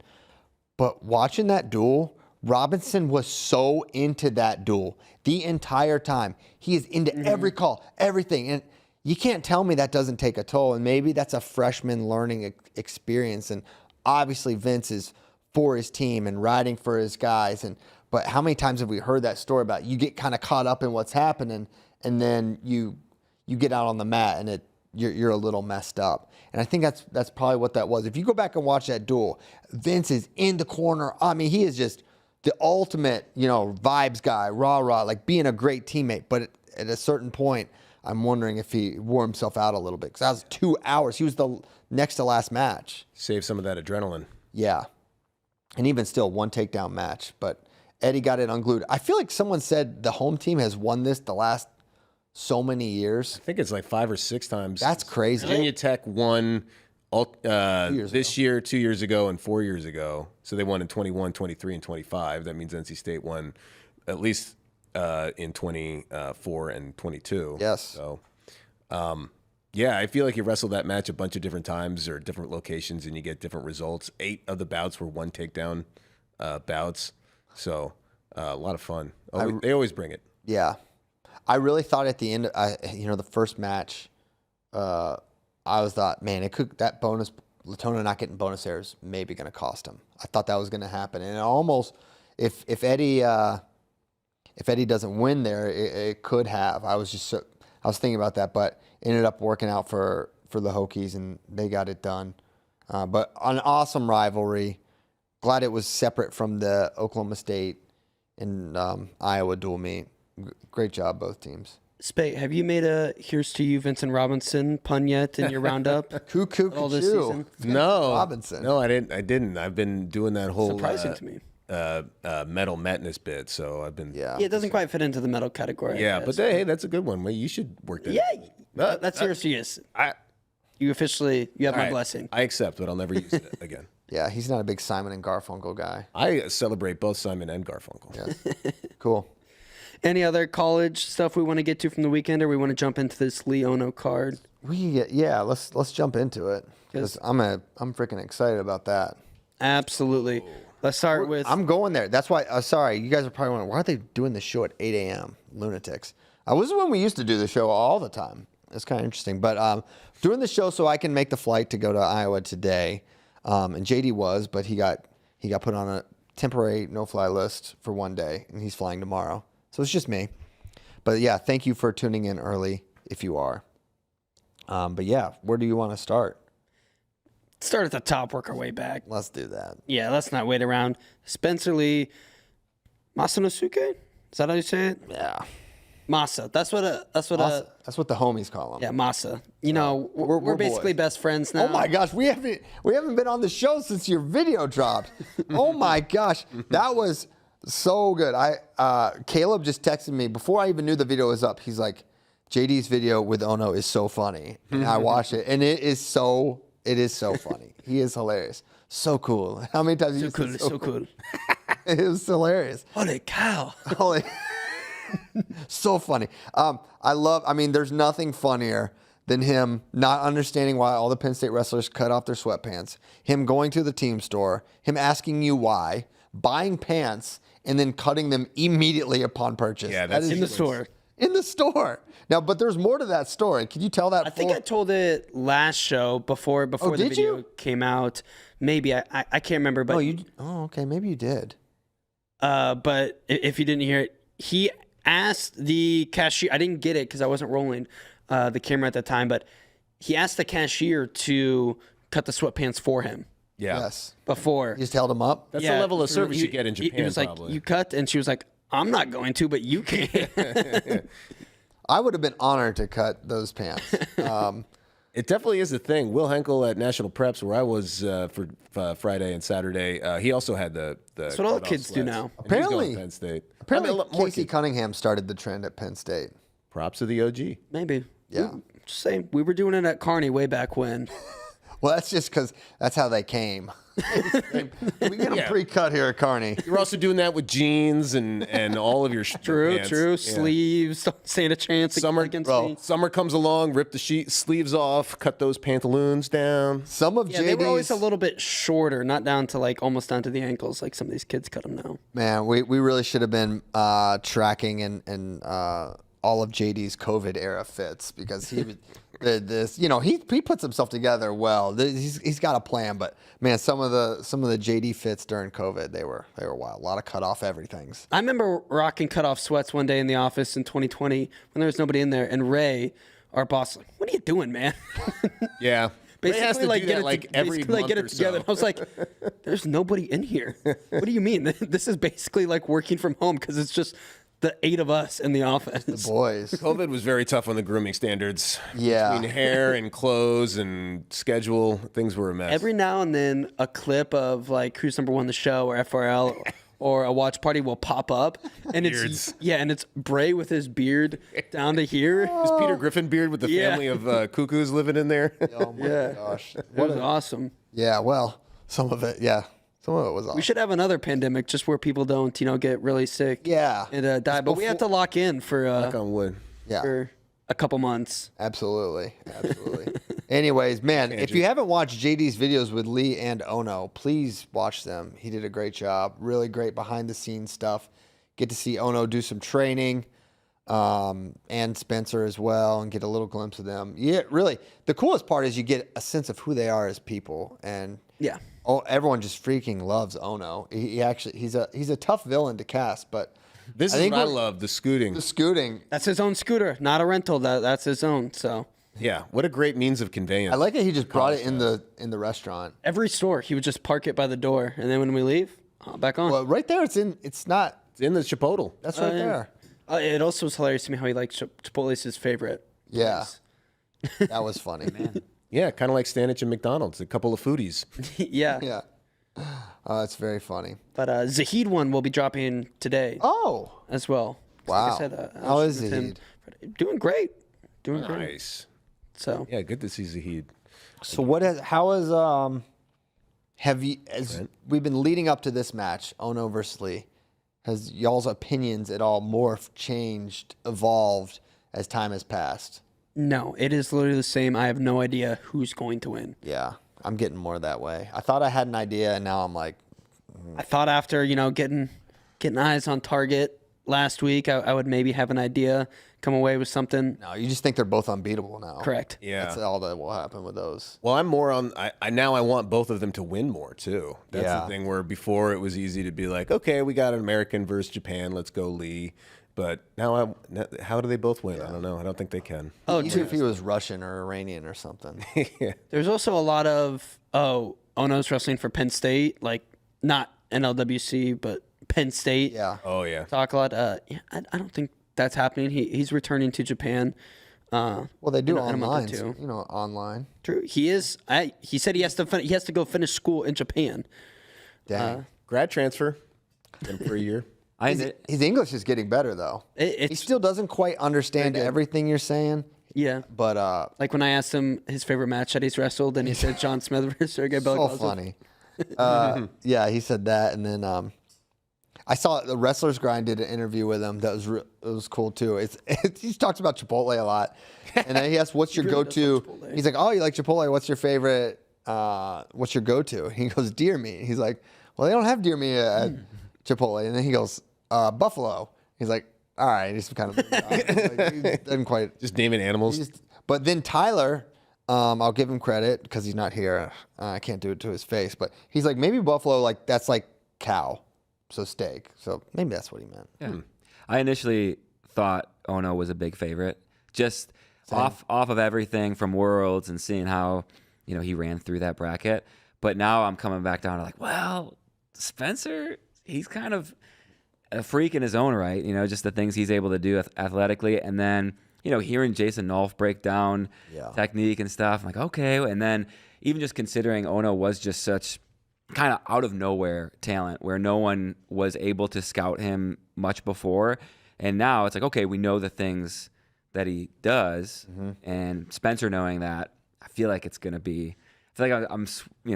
But watching that duel, Robinson was so into that duel the entire time. He is into every call, everything. And you can't tell me that doesn't take a toll. And maybe that's a freshman learning experience. And obviously Vince is for his team and riding for his guys. But how many times have we heard that story about you get kind of caught up in what's happening, and then you get out on the mat and you're a little messed up. And I think that's probably what that was. If you go back and watch that duel, Vince is in the corner. I mean, he is just the ultimate, vibes guy, rah-rah, like being a great teammate. But at a certain point, I'm wondering if he wore himself out a little bit. Because that was 2 hours. He was the next to last match. Save some of that adrenaline. Yeah. And even still, 1 takedown match. But Eddie got it unglued. I feel like someone said the home team has won this the last so many years. I think it's like 5 or 6 times. That's crazy. Virginia Tech won this year, 2 years ago, and 4 years ago. So they won in 21, 23, and 25. That means NC State won at least in 24 and 22. Yes. So, yeah, I feel like you wrestle that match a bunch of different times or different locations, and you get different results. 8 of the bouts were 1 takedown bouts. So a lot of fun. They always bring it. Yeah. I really thought at the end, the first match, I thought, man, that bonus, Latona not getting bonus errors, maybe going to cost him. I thought that was going to happen, and it almost, if Eddie doesn't win there, it could have. I was thinking about that, but it ended up working out for the Hokies, and they got it done. But an awesome rivalry. Glad it was separate from the Oklahoma State and Iowa dual meet. Great job, both teams. Spate, have you made a "Here's to you, Vincent Robinson" pun yet in your roundup? Cuckoo, all this cuckoo. season? No, Robinson. No, I didn't. I've been doing that whole Surprising to me. metal madness bit. So I've been. Yeah. Yeah, it doesn't quite fit into the metal category. Yeah, I but guess. hey, that's a good one. Well, you should work that. Yeah, that's yours to use. You have my blessing. I accept, but I'll never use it again. Yeah, he's not a big Simon and Garfunkel guy. I celebrate both Simon and Garfunkel. Yeah. Cool. Any other college stuff we want to get to from the weekend, or we want to jump into this Leono card? Let's jump into it because I'm freaking excited about that. Absolutely. Let's start with. I'm going there. That's why. Sorry, you guys are probably wondering why are they doing the show at 8 a.m. Lunatics. This is when we used to do the show all the time. It's kind of interesting, but doing the show so I can make the flight to go to Iowa today. And JD was, but he got put on a temporary no-fly list for one day, and he's flying tomorrow. So it's just me. But yeah, thank you for tuning in early if you are. But yeah, where do you want to start? Start at the top, work our way back. Let's do that. Yeah, let's not wait around. Spencer Lee, Masanosuke? Is that how you say it? Yeah. Masa. That's what That's what the homies call him. yeah, Masa. You know, we're basically boys. best friends now. Oh my gosh, we haven't been on the show since your video dropped. Oh my gosh, that was so good. Caleb just texted me before I even knew the video was up. He's like, JD's video with Ono is so funny, and I watched it, and it is so funny. He is hilarious, so cool. How many times? So cool. It was hilarious. Holy cow. Holy. So funny. There's nothing funnier than him not understanding why all the Penn State wrestlers cut off their sweatpants, him going to the team store, him asking you why, buying pants, and then cutting them immediately upon purchase. Yeah, that's In the store. In the store. Now, but there's more to that story. Can you tell that? I think I told it last show before the did video you? came out. Maybe I can't remember, but okay, maybe you did. but if you didn't hear it, he asked the cashier. I didn't get it because I wasn't rolling the camera at the time, but he asked the cashier to cut the sweatpants for him Yeah. Yes. before. You just held him up. That's the level of service you get in Japan, He was like, probably. "You cut," and she was like, "I'm not going to, but you can." I would have been honored to cut those pants. It definitely is a thing. Will Henkel at National Preps, where I was for Friday and Saturday, he also had the That's what all the cutoff kids do sleds. now. And he's Apparently- going to Penn State. Apparently, more Casey kids. Cunningham started the trend at Penn State. Props to the OG. Maybe. Yeah. Just saying, we were doing it at Kearney way back when. Well, that's just because that's how they came. We get them pre-cut here at Kearney. You're also doing that with jeans and all of your True, pants. true. Yeah. Sleeves. Don't stand a chance against me. Summer comes along, rip the sleeves off, cut those pantaloons down. Some of Yeah, they were always a JD's little bit shorter, not down to like almost down to the ankles, like some of these kids cut them now. man, we really should have been tracking and all of JD's COVID era fits because he he puts himself together well. He's got a plan, but man, some of the JD fits during COVID they were wild. A lot of cut off everything's. I remember rocking cutoff sweats one day in the office in 2020 when there was nobody in there, and Ray, our boss, like, "What are you doing, man?" Yeah. Ray has to like do get that it like to- every basically, like, month get or it together. so. I was like, "There's nobody in here. What do you mean? This is basically like working from home because it's just the 8 of us in the office." Boys. COVID was very tough on the grooming standards. Yeah. Between hair and clothes and schedule, things were a mess. Every now and then, a clip of like Who's Number One, the show, or FRL, or a watch party will pop up, and it's and it's Bray with his beard down to here. Was Peter Griffin beard with the Yeah. family of cuckoos living in there? Oh my gosh. It was awesome. Yeah. Well, some of it. Yeah. Some of it was awesome. We should have another pandemic just where people don't, get really sick. Yeah. And die. But we have to lock in for Knock on wood. Yeah. for a couple months. Absolutely. Anyways, man, if you haven't watched JD's videos with Lee and Ono, please watch them. He did a great job. Really great behind the scenes stuff. Get to see Ono do some training, and Spencer as well, and get a little glimpse of them. Yeah, really. The coolest part is you get a sense of who they are as people, and Yeah. everyone just freaking loves Ono. He's a tough villain to cast, but This I is think what I we're- love, the scooting. the scooting. That's his own scooter, not a rental. That's his own. So Yeah, what a great means of conveyance. I like it. He just brought it in the restaurant. every store, he would just park it by the door. And then when we leave, back on. Well, right there, it's not. It's in the Chipotle. That's right yeah. there. It also was hilarious to me how he likes Chipotle is his favorite. Yeah, that was funny, man. Yeah, kind of like Stanich and McDonald's, a couple of foodies. Yeah. Yeah, it's very funny. But Zahid one will be dropping today Oh, as well. wow. Like I said, I How was is with him. Zahid? Doing great. Doing great. Nice. So Yeah, good to see Zahid. so as we've been leading up to this match, Ono versus Lee, has y'all's opinions at all morphed, changed, evolved as time has passed? no, it is literally the same. I have no idea who's going to win. Yeah, I'm getting more that way. I thought I had an idea, and now I'm like, I thought after getting eyes on target last week, I would maybe have an idea, come away with something. no, you just think they're both unbeatable now. Correct. Yeah. That's all that will happen with those. Well, I'm more on. I want both of them to win more too. That's Yeah. the thing where before it was easy to be like, okay, we got an American versus Japan, let's go Lee. but now how do they both win? I don't know. I don't think they can. Oh, Even if he was Russian or Iranian or something. there's also a lot of Ono's wrestling for Penn State, like not NLWC, but Penn State. Yeah. Oh yeah. Talk a lot. I don't think that's happening. He's returning to Japan. Well, they do in a month or online, two. online. True. He is. He said he has to go finish school in Japan. Dang. Grad transfer. Get him for a year. His English is getting better though. He It's still doesn't quite understand everything you're saying, yeah. but Like when I asked him his favorite match that he's wrestled, and he said John Smith versus Sergey so Belikov. funny. Yeah, he said that, and then I saw the Wrestlers Grind did an interview with him that was cool too. He talks about Chipotle a lot, and then he asked, "What's your really does go-to?" love Chipotle. He's like, "Oh, you like Chipotle? What's your favorite? What's your go-to?" And he goes, "Deer meat." He's like, "Well, they don't have deer meat at Chipotle." And then he goes, "Buffalo." He's like, "All right." He's kind of like, he doesn't quite. Just naming animals. But then Tyler, I'll give him credit because he's not here. I can't do it to his face, but he's like, maybe buffalo, like that's like cow, so steak. So maybe that's what he meant. Yeah. I initially thought Ono was a big favorite, just off of everything from Worlds and seeing how he ran through that bracket. But now I'm coming back down to like, well, Spencer, he's kind of a freak in his own right. Just the things he's able to do athletically, and then hearing Jason Nolf break down technique and stuff, I'm like, okay. And then even just considering Ono was just such kind of out of nowhere talent where no one was able to scout him much before. And now it's like, okay, we know the things that he does. And Spencer knowing that, I feel like it's going to be, I feel like I'm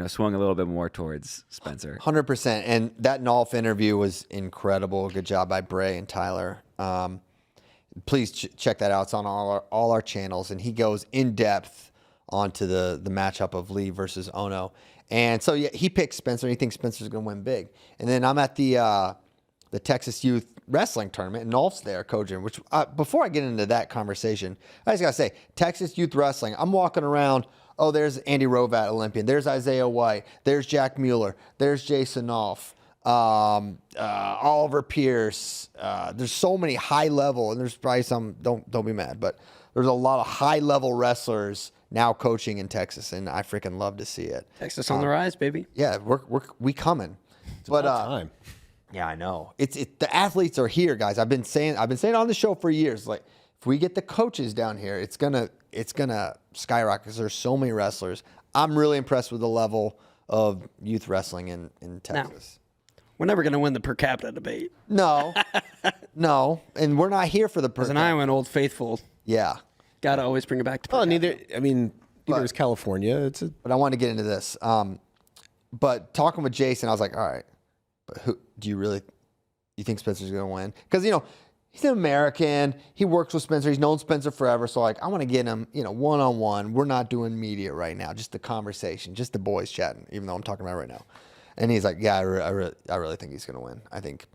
swung a little bit more towards Spencer. 100%. And that Nolf interview was incredible. Good job by Bray and Tyler. Please check that out. It's on all our channels. And he goes in depth onto the matchup of Lee versus Ono. And so, yeah, he picks Spencer. And he thinks Spencer's going to win big. And then I'm at the Texas Youth Wrestling Tournament, and Nolf's there coaching, which before I get into that conversation, I just got to say, Texas Youth Wrestling, I'm walking around. Oh, there's Andy Rovat, Olympian. There's Isaiah White. There's Jack Mueller. There's Jason Nolf. Oliver Pierce. There's so many high level, and there's probably some, don't be mad, but there's a lot of high level wrestlers now coaching in Texas, and I freaking love to see it. Texas on the rise, baby. Yeah, we coming. It's about time. Yeah, I know. The athletes are here, guys. I've been saying on the show for years, like if we get the coaches down here, it's gonna skyrocket because there's so many wrestlers. I'm really impressed with the level of youth wrestling in Texas. We're never going to win the per capita debate. No, and we're not here for the As an Iowan Old Faithful, Yeah, got to always bring it back to per Well, capita. neither is California. but I want to get into this. But talking with Jason, I was like, all right, but who do you think Spencer's going to win? Because he's an American. He works with Spencer. He's known Spencer forever. So like, I want to get him, one-on-one. We're not doing media right now. Just the conversation, just the boys chatting. Even though I'm talking about it right now. And he's like, yeah, I really think he's going to win. I think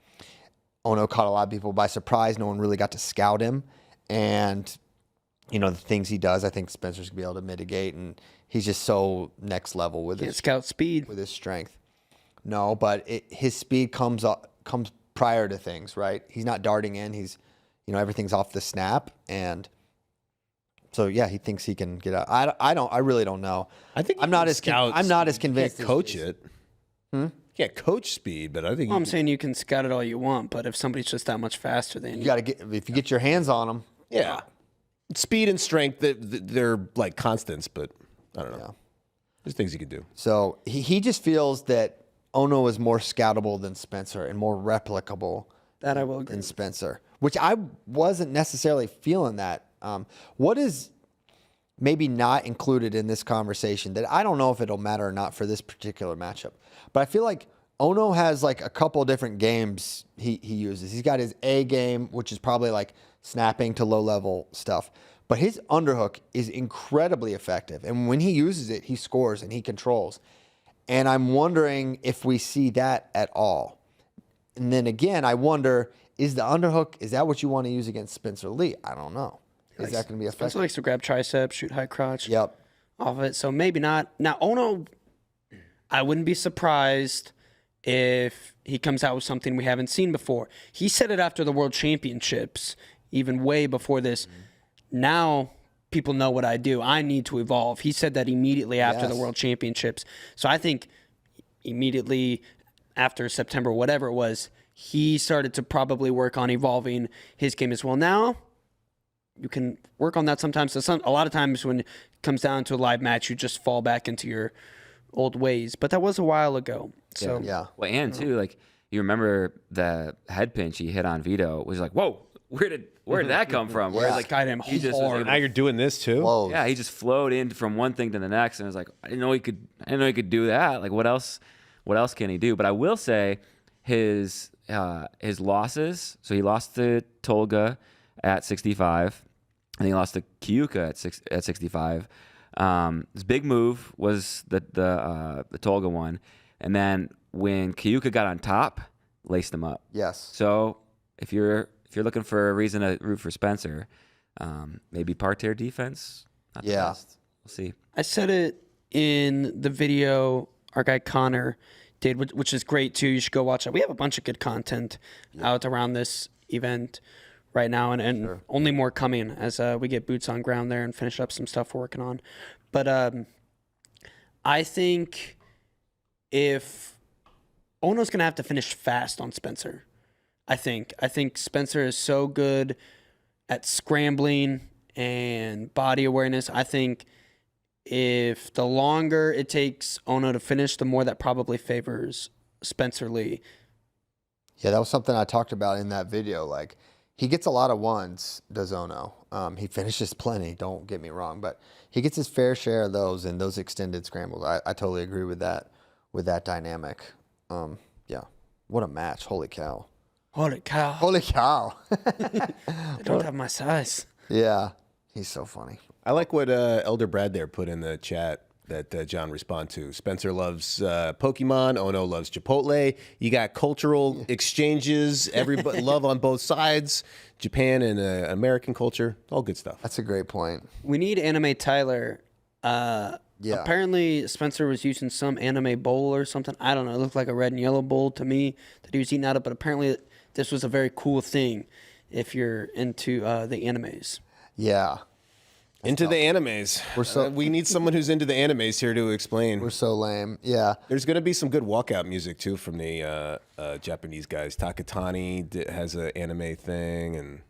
Ono caught a lot of people by surprise. No one really got to scout him. And, the things he does, I think Spencer's going to be able to mitigate. And he's just so next level with Can't scout speed. with his strength. No, but his speed comes prior to things, right? He's not darting in. He's, everything's off the snap. And so, yeah, he thinks he can get out. I really don't know. I think I'm not as convinced. Can't coach it. Can't coach speed, but I think I'm saying you can scout it all you want, but if somebody's just that much faster than You you, got to if you get your hands on him. yeah, speed and strength they're like constants, but I don't know. Yeah. There's things you can do. So he just feels that Ono is more scoutable than Spencer and more replicable that I will agree. than Spencer, which I wasn't necessarily feeling that. What is maybe not included in this conversation that I don't know if it'll matter or not for this particular matchup, but I feel like Ono has like a couple different games he uses. He's got his A game, which is probably like snapping to low level stuff, but his underhook is incredibly effective. And when he uses it, he scores and he controls. And I'm wondering if we see that at all. And then again, I wonder, is the underhook, is that what you want to use against Spencer Lee? I don't know. Is that going to be effective? Spencer likes to grab triceps, shoot high crotch Yep. off of it, so maybe not. Now, Ono, I wouldn't be surprised if he comes out with something we haven't seen before. He said it after the World Championships, even way before this. Now people know what I do. I need to evolve. He said that immediately after the World Championships. So I think immediately after September, whatever it was, he started to probably work on evolving his game as well. Now, you can work on that sometimes. So a lot of times when it comes down to a live match, you just fall back into your old ways. But that was a while ago. So Yeah. Well, and too, like you remember the head pinch he hit on Vito was like, whoa, where did that come from? Whereas like got him he just was hard. able Now you're doing this too. Whoa. yeah, he just flowed in from one thing to the next, and it was like, I didn't know he could do that. Like, what else can he do? But I will say, his losses. So he lost to Tolga at 65, and he lost to Kyuka at 65. His big move was the Tolga one, and then when Kyuka got on top, laced him up. Yes. So if you're looking for a reason to root for Spencer, maybe parterre defense. Not the best. We'll see. I said it in the video our guy Connor did, which is great too. You should go watch it. We have a bunch of good content out around this event right now, and only more coming as we get boots on ground there and finish up some stuff we're working on. But I think if Ono's going to have to finish fast on Spencer, I think Spencer is so good at scrambling and body awareness. I think if the longer it takes Ono to finish, the more that probably favors Spencer Lee. Yeah, that was something I talked about in that video. Like, he gets a lot of ones, does Ono. He finishes plenty, don't get me wrong, but he gets his fair share of those in those extended scrambles. I totally agree with that dynamic. Yeah, what a match. Holy cow. Holy cow. Holy cow. They don't have my size. Yeah, he's so funny. I like what Elder Brad there put in the chat that John respond to. Spencer loves Pokemon. Ono loves Chipotle. You got cultural exchanges. Everybody love on both sides. Japan and American culture. All good stuff. That's a great point. We need Anime Tyler. Yeah. Apparently, Spencer was using some anime bowl or something. I don't know. It looked like a red and yellow bowl to me that he was eating out of, but apparently this was a very cool thing if you're into the animes. Yeah. Into the animes. We need someone who's into the animes here to explain. We're so lame. Yeah. There's going to be some good walkout music, too, from the Japanese guys. Takatani has an anime thing, and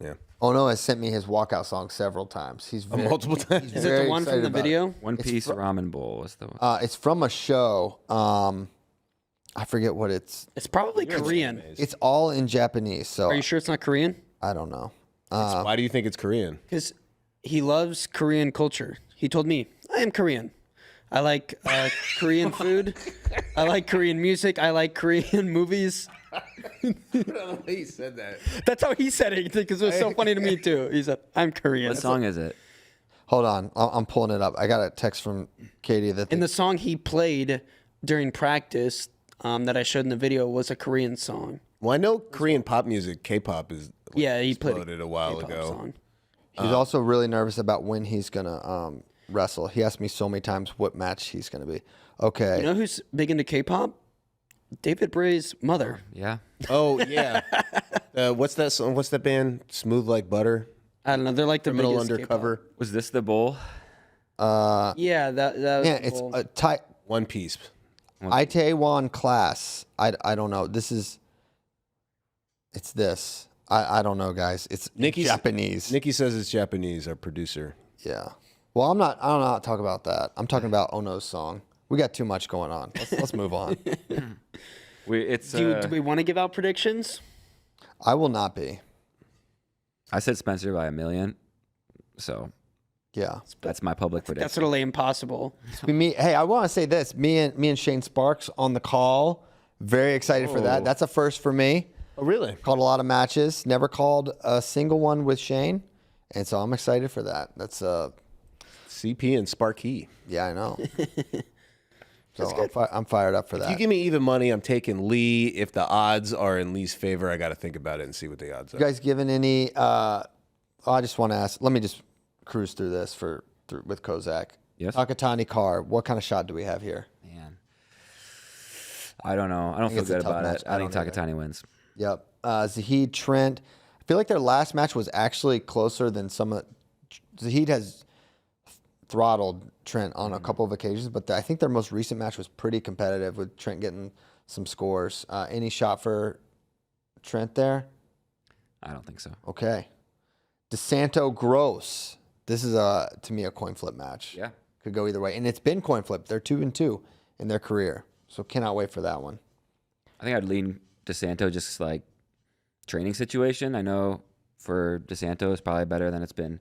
yeah. Ono has sent me his walkout song several times. He's very, multiple times. Is it the one from the video? One Piece Ramen Bowl was the one. It's from a show. I forget what it's. It's probably Korean. It's all in Japanese. So Are you sure it's not Korean? I don't know. Why do you think it's Korean? Because he loves Korean culture. He told me, I am Korean. I like Korean food. I like Korean music. I like Korean movies. I don't know why he said that. That's how he said it because it was so funny to me too. He said, I'm Korean. What song is it? Hold on. I'm pulling it up. I got a text from Katie that And the song he played during practice that I showed in the video was a Korean song. Well, I know Korean pop music, K-pop, is He played exploded a while K-pop ago. song. he's also really nervous about when he's going to wrestle. He asked me so many times what match he's going to be. Okay. You know who's big into K-pop? David Bray's mother. Yeah. Oh, yeah. What's that song? What's that band? Smooth Like Butter? I don't know. They're like the Criminal biggest Undercover? Was this the bowl? Yeah, that was Yeah, it's cool. a One Piece. Itaewon Class. I don't know. It's this. I don't know, guys. It's Japanese. Nikki says it's Japanese, our producer. Yeah. Well, I'm not talking about that. I'm talking about Ono's song. We got too much going on. Let's move on. Do we want to give out predictions? I will not be. I said Spencer by 1 million, so Yeah. that's my public prediction. That's really impossible. Hey, I want to say this. Me and Shane Sparks on the call. Very excited for that. That's a first for me. Oh, really? Called a lot of matches. Never called a single one with Shane. And so I'm excited for that. That's CP and Sparky. yeah, I know. So I'm fired up for that. If you give me even money, I'm taking Lee. If the odds are in Lee's favor, I got to think about it and see what the odds are. You guys given any? I just want to ask. Let me just cruise through this with Kozak. Yes. Takatani Car. What kind of shot do we have here? Man. I don't know. I don't feel it's a good tough about match. it. I I think don't either. Takatani wins. Yep. Zahid, Trent. I feel like their last match was actually closer than some of. Zahid has throttled Trent on a couple of occasions, but I think their most recent match was pretty competitive with Trent getting some scores. Any shot for Trent there? I don't think so. Okay. DeSanto Gross. This is to me a coin flip match. Yeah. Could go either way, and it's been coin flip. They're 2-2 in their career, so cannot wait for that one. I think I'd lean DeSanto just like training situation. I know for DeSanto is probably better than it's been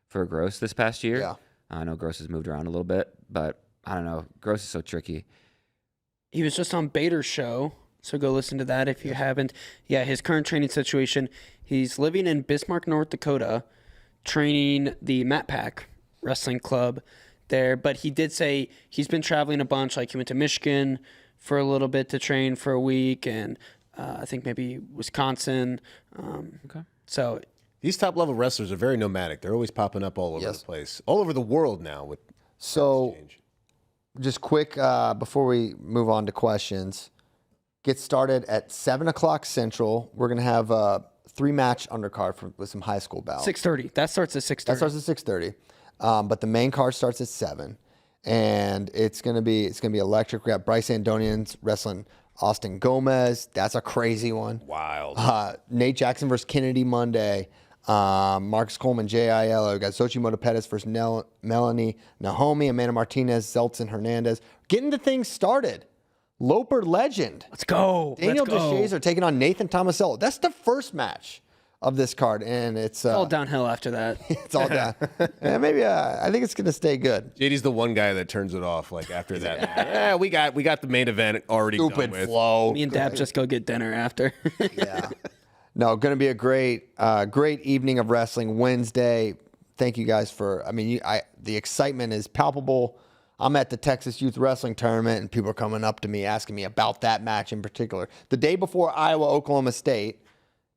for Gross this past year. Yeah. I know Gross has moved around a little bit, but I don't know. Gross is so tricky. He was just on Bader's show, so go listen to that if you haven't. Yeah, his current training situation, he's living in Bismarck, North Dakota, training the Mat Pack Wrestling Club there. But he did say he's been traveling a bunch. Like he went to Michigan for a little bit to train for a week, and I think maybe Wisconsin. Okay. So These top-level wrestlers are very nomadic. They're always popping up all over the place, all over the world now. With So, change. just quick before we move on to questions, get started at 7 o'clock Central. We're gonna have a 3-match undercard with some high school bouts. 6:30. That starts at 6:30. That starts at 6:30, but the main card starts at 7, and it's gonna be electric. We got Bryce Andonians wrestling Austin Gomez. That's a crazy one. Wild. Nate Jackson versus Kennedy Monday. Marcus Coleman, JIL. We got Xochimoto Pettis versus Melanie Nahomi, Amanda Martinez, Zeltsin Hernandez. Getting the things started. Loper legend. Let's go. Daniel Let's go. Deshays are taking on Nathan Tomasello. That's the first match of this card, and it's All downhill after that. it's all down. Yeah, maybe I think it's gonna stay good. JD's the one guy that turns it off like after that. Yeah, we got the main event already done Stupid with. flow. Me and Dab just go get dinner after. Yeah. No, going to be a great evening of wrestling Wednesday. Thank you guys for. I mean, the excitement is palpable. I'm at the Texas Youth Wrestling Tournament, and people are coming up to me asking me about that match in particular. The day before Iowa Oklahoma State,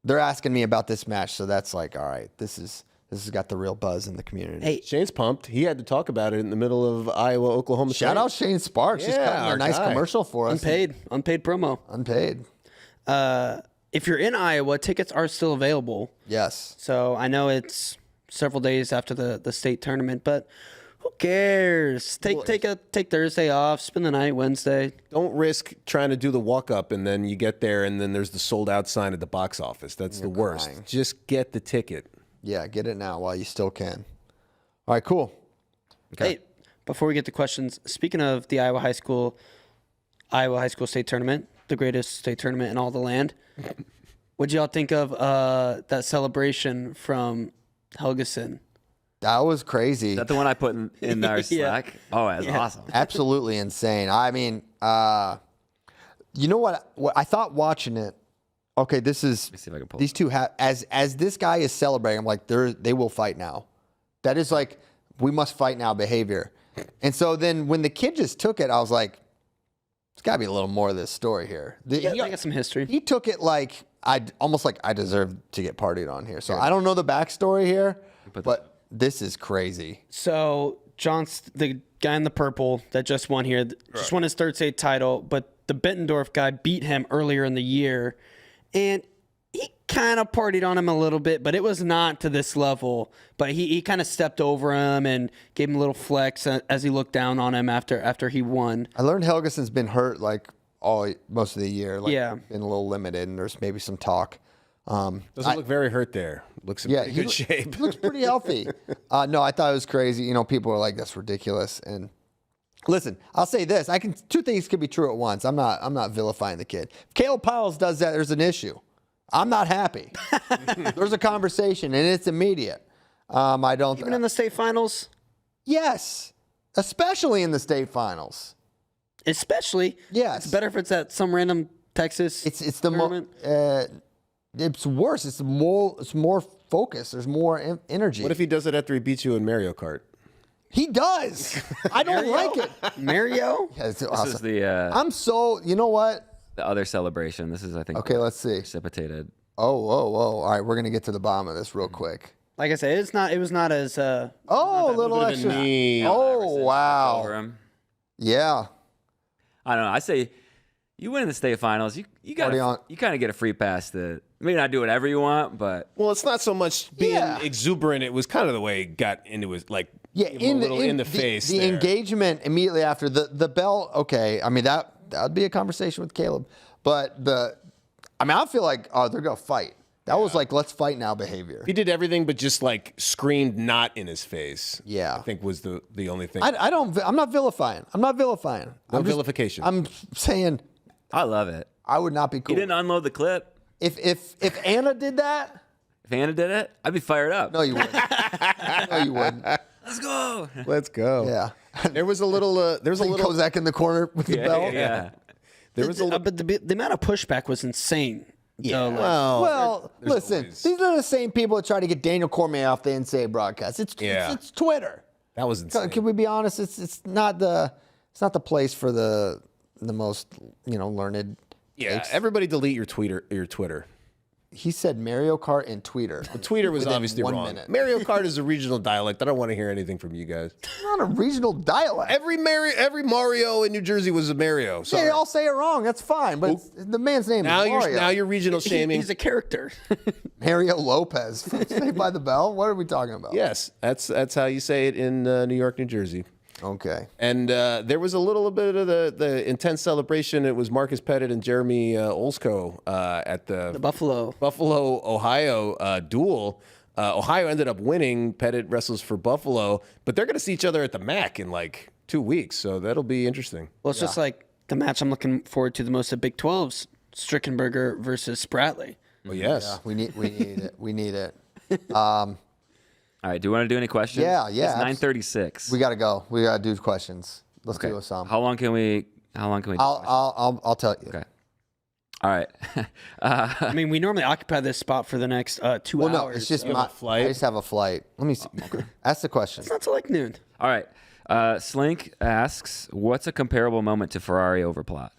they're asking me about this match. So that's like, all right, this has got the real buzz in the community. Hey, Shane's pumped. He had to talk about it in the middle of Iowa, Oklahoma State. Shout out Shane Sparks. Just Yeah, cutting a our nice guy. commercial for us. unpaid promo. Unpaid. If you're in Iowa, tickets are still available. Yes. So I know it's several days after the state tournament, but who cares? Take Thursday off, spend the night Wednesday. Don't risk trying to do the walk up and then you get there and then there's the sold out sign at the box office. That's the worst. crying. Just get the ticket. Yeah, get it now while you still can. All right, cool. Hey, before we get to questions, speaking of the Iowa High School State Tournament, the greatest state tournament in all the land, what'd y'all think of that celebration from Helgeson? That was crazy. Is that the one I put in our Slack? Oh, that's awesome. Absolutely insane. I mean, you know what I thought watching it? Okay, this is Let me see if I can pull these two have as this guy is celebrating. I'm like, they will fight now. That is like, we must fight now behavior. And so then when the kid just took it, I was like, there's got to be a little more of this story here. I got some history. He took it like I deserve to get partied on here. So I don't know the backstory here, but this is crazy. So John's the guy in the purple that just won here, just won his third state title, but the Bettendorf guy beat him earlier in the year, and he kind of partied on him a little bit, but it was not to this level. But he kind of stepped over him and gave him a little flex as he looked down on him after he won. I learned Helgeson's been hurt like most of the year. Like, Yeah. been a little limited, and there's maybe some talk. Doesn't look very hurt there. Looks in pretty good shape. He looks pretty healthy. No, I thought it was crazy. You know, people are like, "That's ridiculous." And listen, I'll say this: two things could be true at once. I'm not vilifying the kid. If Caleb Piles does that, there's an issue. I'm not happy. There's a conversation, and it's immediate. I don't. Even in the state finals, Yes, especially in the state finals. especially. Yes. It's better if it's at some random Texas It's the tournament. it's worse. It's more focus. There's more energy. What if he does it after he beats you in Mario Kart? He does? I don't like it. Mario? Yeah, it's This awesome. is the I'm so. You know what? other celebration. This is, I think, Okay, let's see. precipitated. Oh. All right, we're gonna get to the bottom of this real quick. Like I said, it was not as Oh, a little bit of a extra. knee. Oh, Over wow. him. Yeah. I don't know. I say, You win in the state finals. You got Already on- you kind of get a free pass to maybe not do whatever you want, but Well, it's not so much being Yeah. exuberant. It was kind of the way it got into his, like, Yeah, give him a little in the face. The there. engagement immediately after the bell. Okay, I mean that would be a conversation with Caleb, but I feel like they're gonna fight. That was like let's fight now behavior. He did everything but just like screamed not in his face. Yeah. I think was the only thing. I'm not vilifying. No I'm vilification. I'm saying I love it. I would not be cool. He didn't unload the clip. If Anna did that, If Anna did it, I'd be fired up. no, you wouldn't. No, you wouldn't. Let's go. Let's go. Yeah. There was a little. There was a little. Kozak in the corner with the bell. Yeah. There was a little. But the amount of pushback was insane. Yeah. Like, Well, listen, always- these are the same people that try to get Daniel Cormier off the NCAA broadcast. It's Twitter. That was insane. Can we be honest? It's not the place for the most learned. Yeah. takes. Everybody delete your Twitter. He said Mario Kart and Tweeter. The tweeter was Within obviously 1 wrong. minute. Mario Kart is a regional dialect. I don't want to hear anything from you guys. Not a regional dialect. Every Mario in New Jersey was a Mario. Yeah, Sorry. they all say it wrong. That's fine. But the man's name now is you're Mario. regional shaming. he's a character. Mario Lopez. Saved by the Bell. What are we talking about? Yes, that's how you say it in New York, New Jersey. Okay. And there was a little bit of the intense celebration. It was Marcus Pettit and Jeremy Olsko at the Buffalo. Ohio duel. Ohio ended up winning. Pettit wrestles for Buffalo, but they're going to see each other at the MAC in like 2 weeks, so that'll be interesting. Well, it's just like the match I'm looking forward to the most at Big 12's Strickenberger versus Spratley. Well, yes. Yeah, we need it. We need it. All right. Do you want to do any questions? Yeah. It's 9:36. We got to go. We got to do questions. Let's do some. How long can we? Do questions? I'll tell you. Okay. All right. I mean, we normally occupy this spot for the next 2 Well, hours. no, it's just have my a flight? I just have a flight. Let me see. Ask the question. It's not till like noon. All right. Slink asks, "What's a comparable moment to Ferrari over Plot?"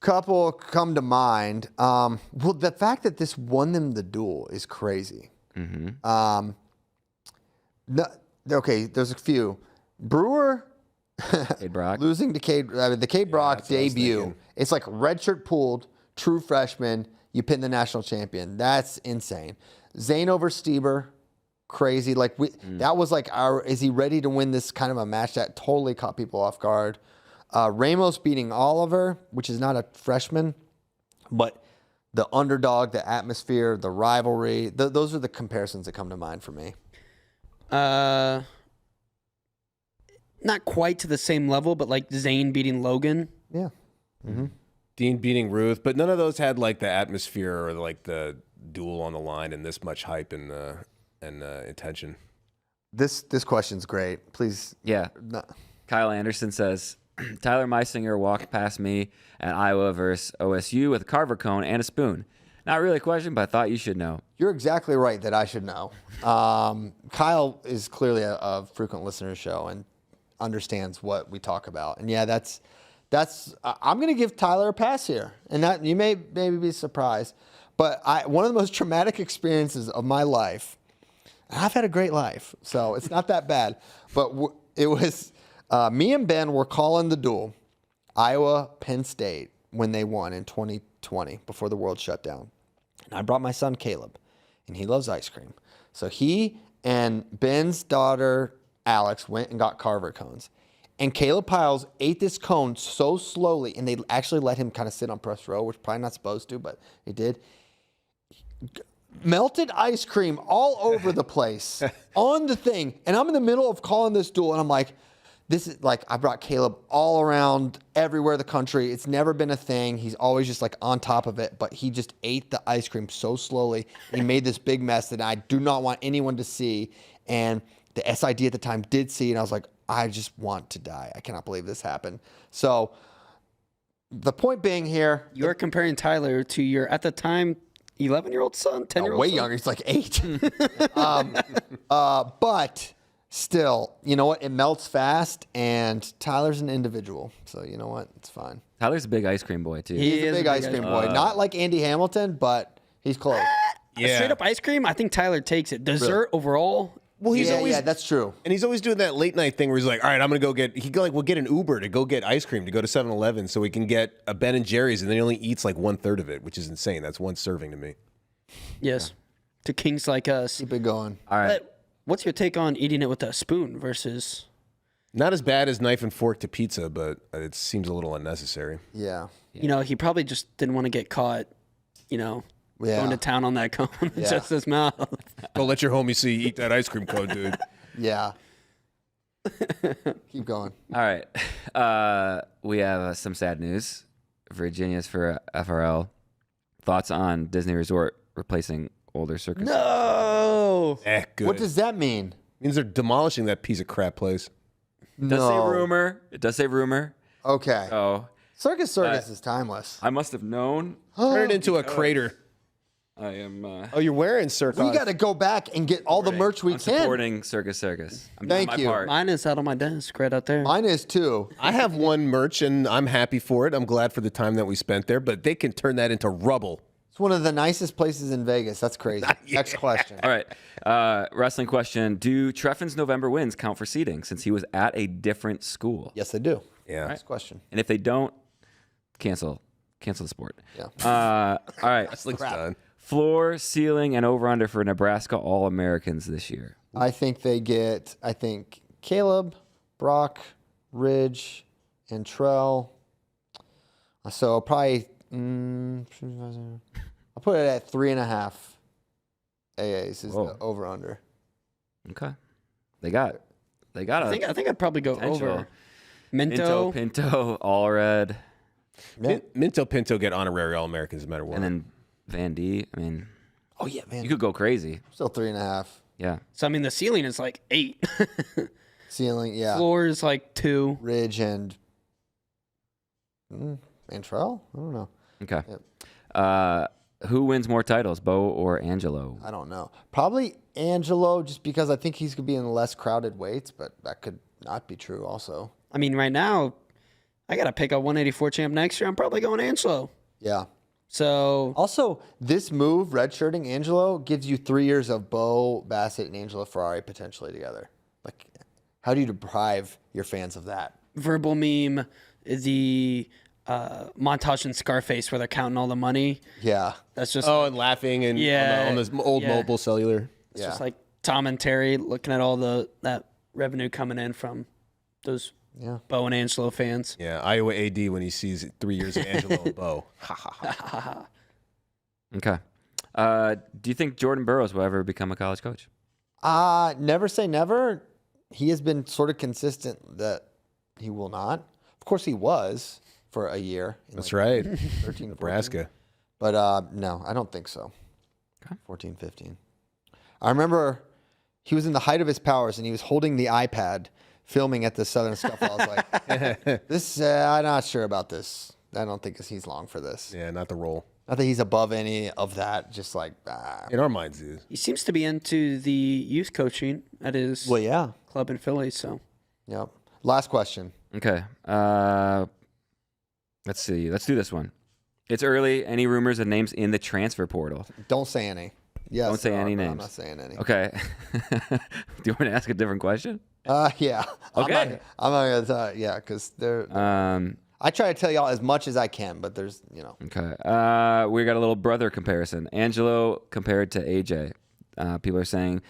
Couple come to mind. Well, the fact that this won them the duel is crazy. No, okay, there's a few. Brewer Cade Brock. losing to the Cade Brock that's what I was debut. thinking. It's like red shirt pulled, true freshman. You pin the national champion. That's insane. Zane over Stieber, crazy. Like that was like is he ready to win this kind of a match that totally caught people off guard? Ramos beating Oliver, which is not a freshman, but the underdog, the atmosphere, the rivalry. Those are the comparisons that come to mind for me. Not quite to the same level, but like Zane beating Logan. Yeah. Dean beating Ruth, but none of those had like the atmosphere or like the duel on the line and this much hype and attention. This question's great. Please. Yeah. No. Kyle Anderson says, "Tyler Meisinger walked past me at Iowa versus OSU with a carver cone and a spoon. Not really a question, but I thought you should know." You're exactly right that I should know. Kyle is clearly a frequent listener to the show and understands what we talk about. And yeah, that's. I'm going to give Tyler a pass here, and that you may maybe be surprised, but one of the most traumatic experiences of my life. And I've had a great life, so it's not that bad. But it was me and Ben were calling the duel, Iowa Penn State when they won in 2020 before the world shut down. And I brought my son Caleb, and he loves ice cream. So he and Ben's daughter Alex went and got carver cones. And Caleb Piles ate this cone so slowly, and they actually let him kind of sit on press row, which probably not supposed to, but he did. Melted ice cream all over the place on the thing. And I'm in the middle of calling this duel, and I'm like, this is like, I brought Caleb all around everywhere the country. It's never been a thing. He's always just like on top of it, but he just ate the ice cream so slowly. He made this big mess that I do not want anyone to see. And the SID at the time did see, and I was like, I just want to die. I cannot believe this happened. So the point being here, You're comparing Tyler to your, at the time, 11-year-old son, 10-year-old way son? younger. He's like 8. But still, you know what? It melts fast, and Tyler's an individual. So you know what? It's fine. Tyler's a big ice cream boy too. He's a is big ice cream boy. Not like Andy Hamilton, but he's close. Straight up ice cream, I think Tyler takes it. Dessert overall, Well, he's always that's true. and he's always doing that late night thing where he's like, all right, I'm gonna go get. We'll get an Uber to go get ice cream to go to 7-Eleven so we can get a Ben and Jerry's, and then he only eats like 1/3 of it, which is insane. That's one serving to me. Yes. To kings like us. Keep it going. All right. But what's your take on eating it with a spoon versus? Not as bad as knife and fork to pizza, but it seems a little unnecessary. Yeah. You know, he probably just didn't want to get caught. You know, Yeah. going to town on that cone. Yeah. Just his mouth. Don't let your homie see you eat that ice cream cone, dude. Yeah. Keep going. All right. We have some sad news. Virginia's for FRL. Thoughts on Disney Resort replacing older circus? No. Good. What does that mean? Means they're demolishing that piece of crap place. It does say rumor. It does say rumor. Okay. Oh, Circus is timeless. I must have known. Turn it into a crater. I am. Oh, you're wearing circus. We got to go back and get all the merch we I'm can. supporting Circus. I'm doing Thank my you. part. Mine is out on my desk right out there. Mine is too. I have one merch, and I'm happy for it. I'm glad for the time that we spent there, but they can turn that into rubble. It's one of the nicest places in Vegas. That's crazy. Next question. All right. Wrestling question. Do Treffin's November wins count for seeding since he was at a different school? Yes, I do. Yeah. Next question. And if they don't, cancel the sport. Yeah. All right. Wrestling's done. Floor, ceiling, and over-under for Nebraska All-Americans this year. I think they get, Caleb, Brock, Ridge, and Trell. So probably, I'll put it at 3.5 AAs is the over-under. Okay. They got I think I'd probably go potential. over. Minto. Pinto, All Red, Yeah. Minto Pinto get honorary All-Americans no matter what. and then Van D. I mean, Oh, yeah, man. you could go crazy. Still 3.5. Yeah. So I mean, the ceiling is like 8. Ceiling, yeah. Floor is like 2. Ridge and Trell? I don't know. Okay. Yep. Who wins more titles, Bo or Angelo? I don't know. Probably Angelo, just because I think he's going to be in less crowded weights, but that could not be true also. I mean, right now, I got to pick a 184 champ next year. I'm probably going Angelo. Yeah. So Also, this move, redshirting Angelo, gives you 3 years of Bo, Bassett, and Angelo Ferrari potentially together. Like, how do you deprive your fans of that? verbal meme, the montage in Scarface where they're counting all the money. Yeah. That's just and laughing and on this old mobile cellular. it's just like Tom and Terry looking at all that revenue coming in from those Bo and Angelo fans. Yeah, Iowa AD when he sees 3 years of Angelo and Bo. Okay. Do you think Jordan Burroughs will ever become a college coach? Never say never. He has been sort of consistent that he will not. Of course, he was for a year. That's right. 13, Nebraska. 14. But no, I don't think so. 14, 15. I remember he was in the height of his powers and he was holding the iPad filming at the Southern Scuffle. I was like, this, I'm not sure about this. I don't think he's long for this. Yeah, not the role. Not that he's above any of that. Just like, In our minds, he is. He seems to be into the youth coaching at his well, yeah. club in Philly. So Yep. Last question. Okay. Let's see. Let's do this one. It's early. Any rumors of names in the transfer portal? Don't say any. Yes, Don't say there any are, but names. I'm not saying any. Okay. Do you want me to ask a different question? Yeah. Okay. I'm not gonna tell. Yeah, because they're. I try to tell y'all as much as I can, but there's, Okay. We got a little brother comparison. Angelo compared to AJ. People are saying,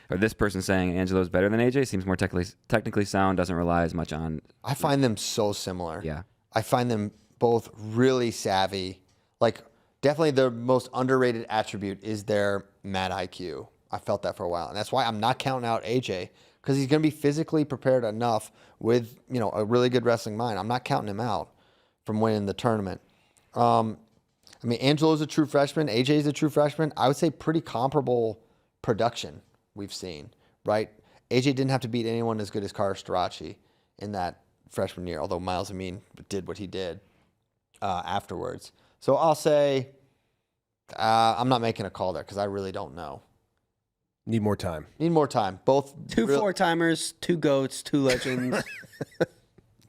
or this person saying Angelo's better than AJ. Seems more technically sound. Doesn't rely as much on. I find them so similar. Yeah. I find them both really savvy. Like, definitely the most underrated attribute is their mad IQ. I felt that for a while. And that's why I'm not counting out AJ, because he's going to be physically prepared enough with, a really good wrestling mind. I'm not counting him out from winning the tournament. Angelo's a true freshman. AJ's a true freshman. I would say pretty comparable production we've seen, right? AJ didn't have to beat anyone as good as Carter Starachi in that freshman year, although Miles Amin did what he did afterwards. So I'll say I'm not making a call there because I really don't know. Need more time. Need more time. Both 2 4-timers, 2 GOATs, 2 legends.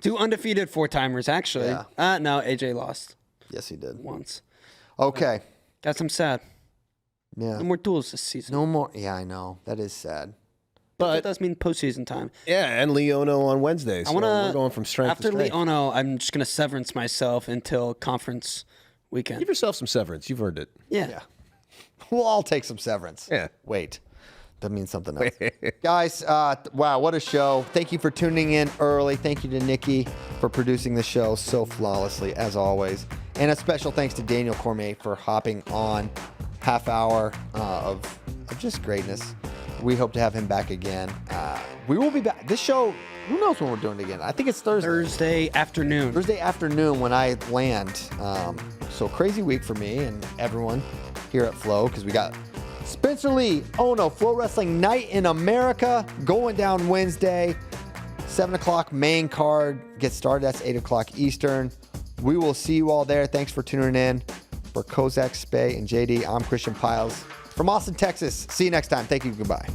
2 undefeated 4-timers, actually. Yeah. No, AJ lost Yes, he did. once. Okay. Got some sad. Yeah. No more duels this season. No more. Yeah, I know. That is sad. But That does mean postseason time. yeah, and Leono on Wednesday. So we're going from strength after to strength. Leono, I'm just gonna severance myself until conference weekend. Give yourself some severance. You've earned it. Yeah. We'll all take some severance. Yeah. Wait. That means something else. Guys, wow, what a show. Thank you for tuning in early. Thank you to Nikki for producing the show so flawlessly, as always. And a special thanks to Daniel Cormier for hopping on half hour of just greatness. We hope to have him back again. We will be back. This show, who knows when we're doing it again? I think it's Thursday. Thursday afternoon when I land. So crazy week for me and everyone here at Flow, because we got Spencer Lee, Flow Wrestling Night in America going down Wednesday. 7 o'clock main card gets started. That's 8 o'clock Eastern. We will see you all there. Thanks for tuning in. For Kozak, Spey, and JD, I'm Christian Piles from Austin, Texas. See you next time. Thank you. Goodbye.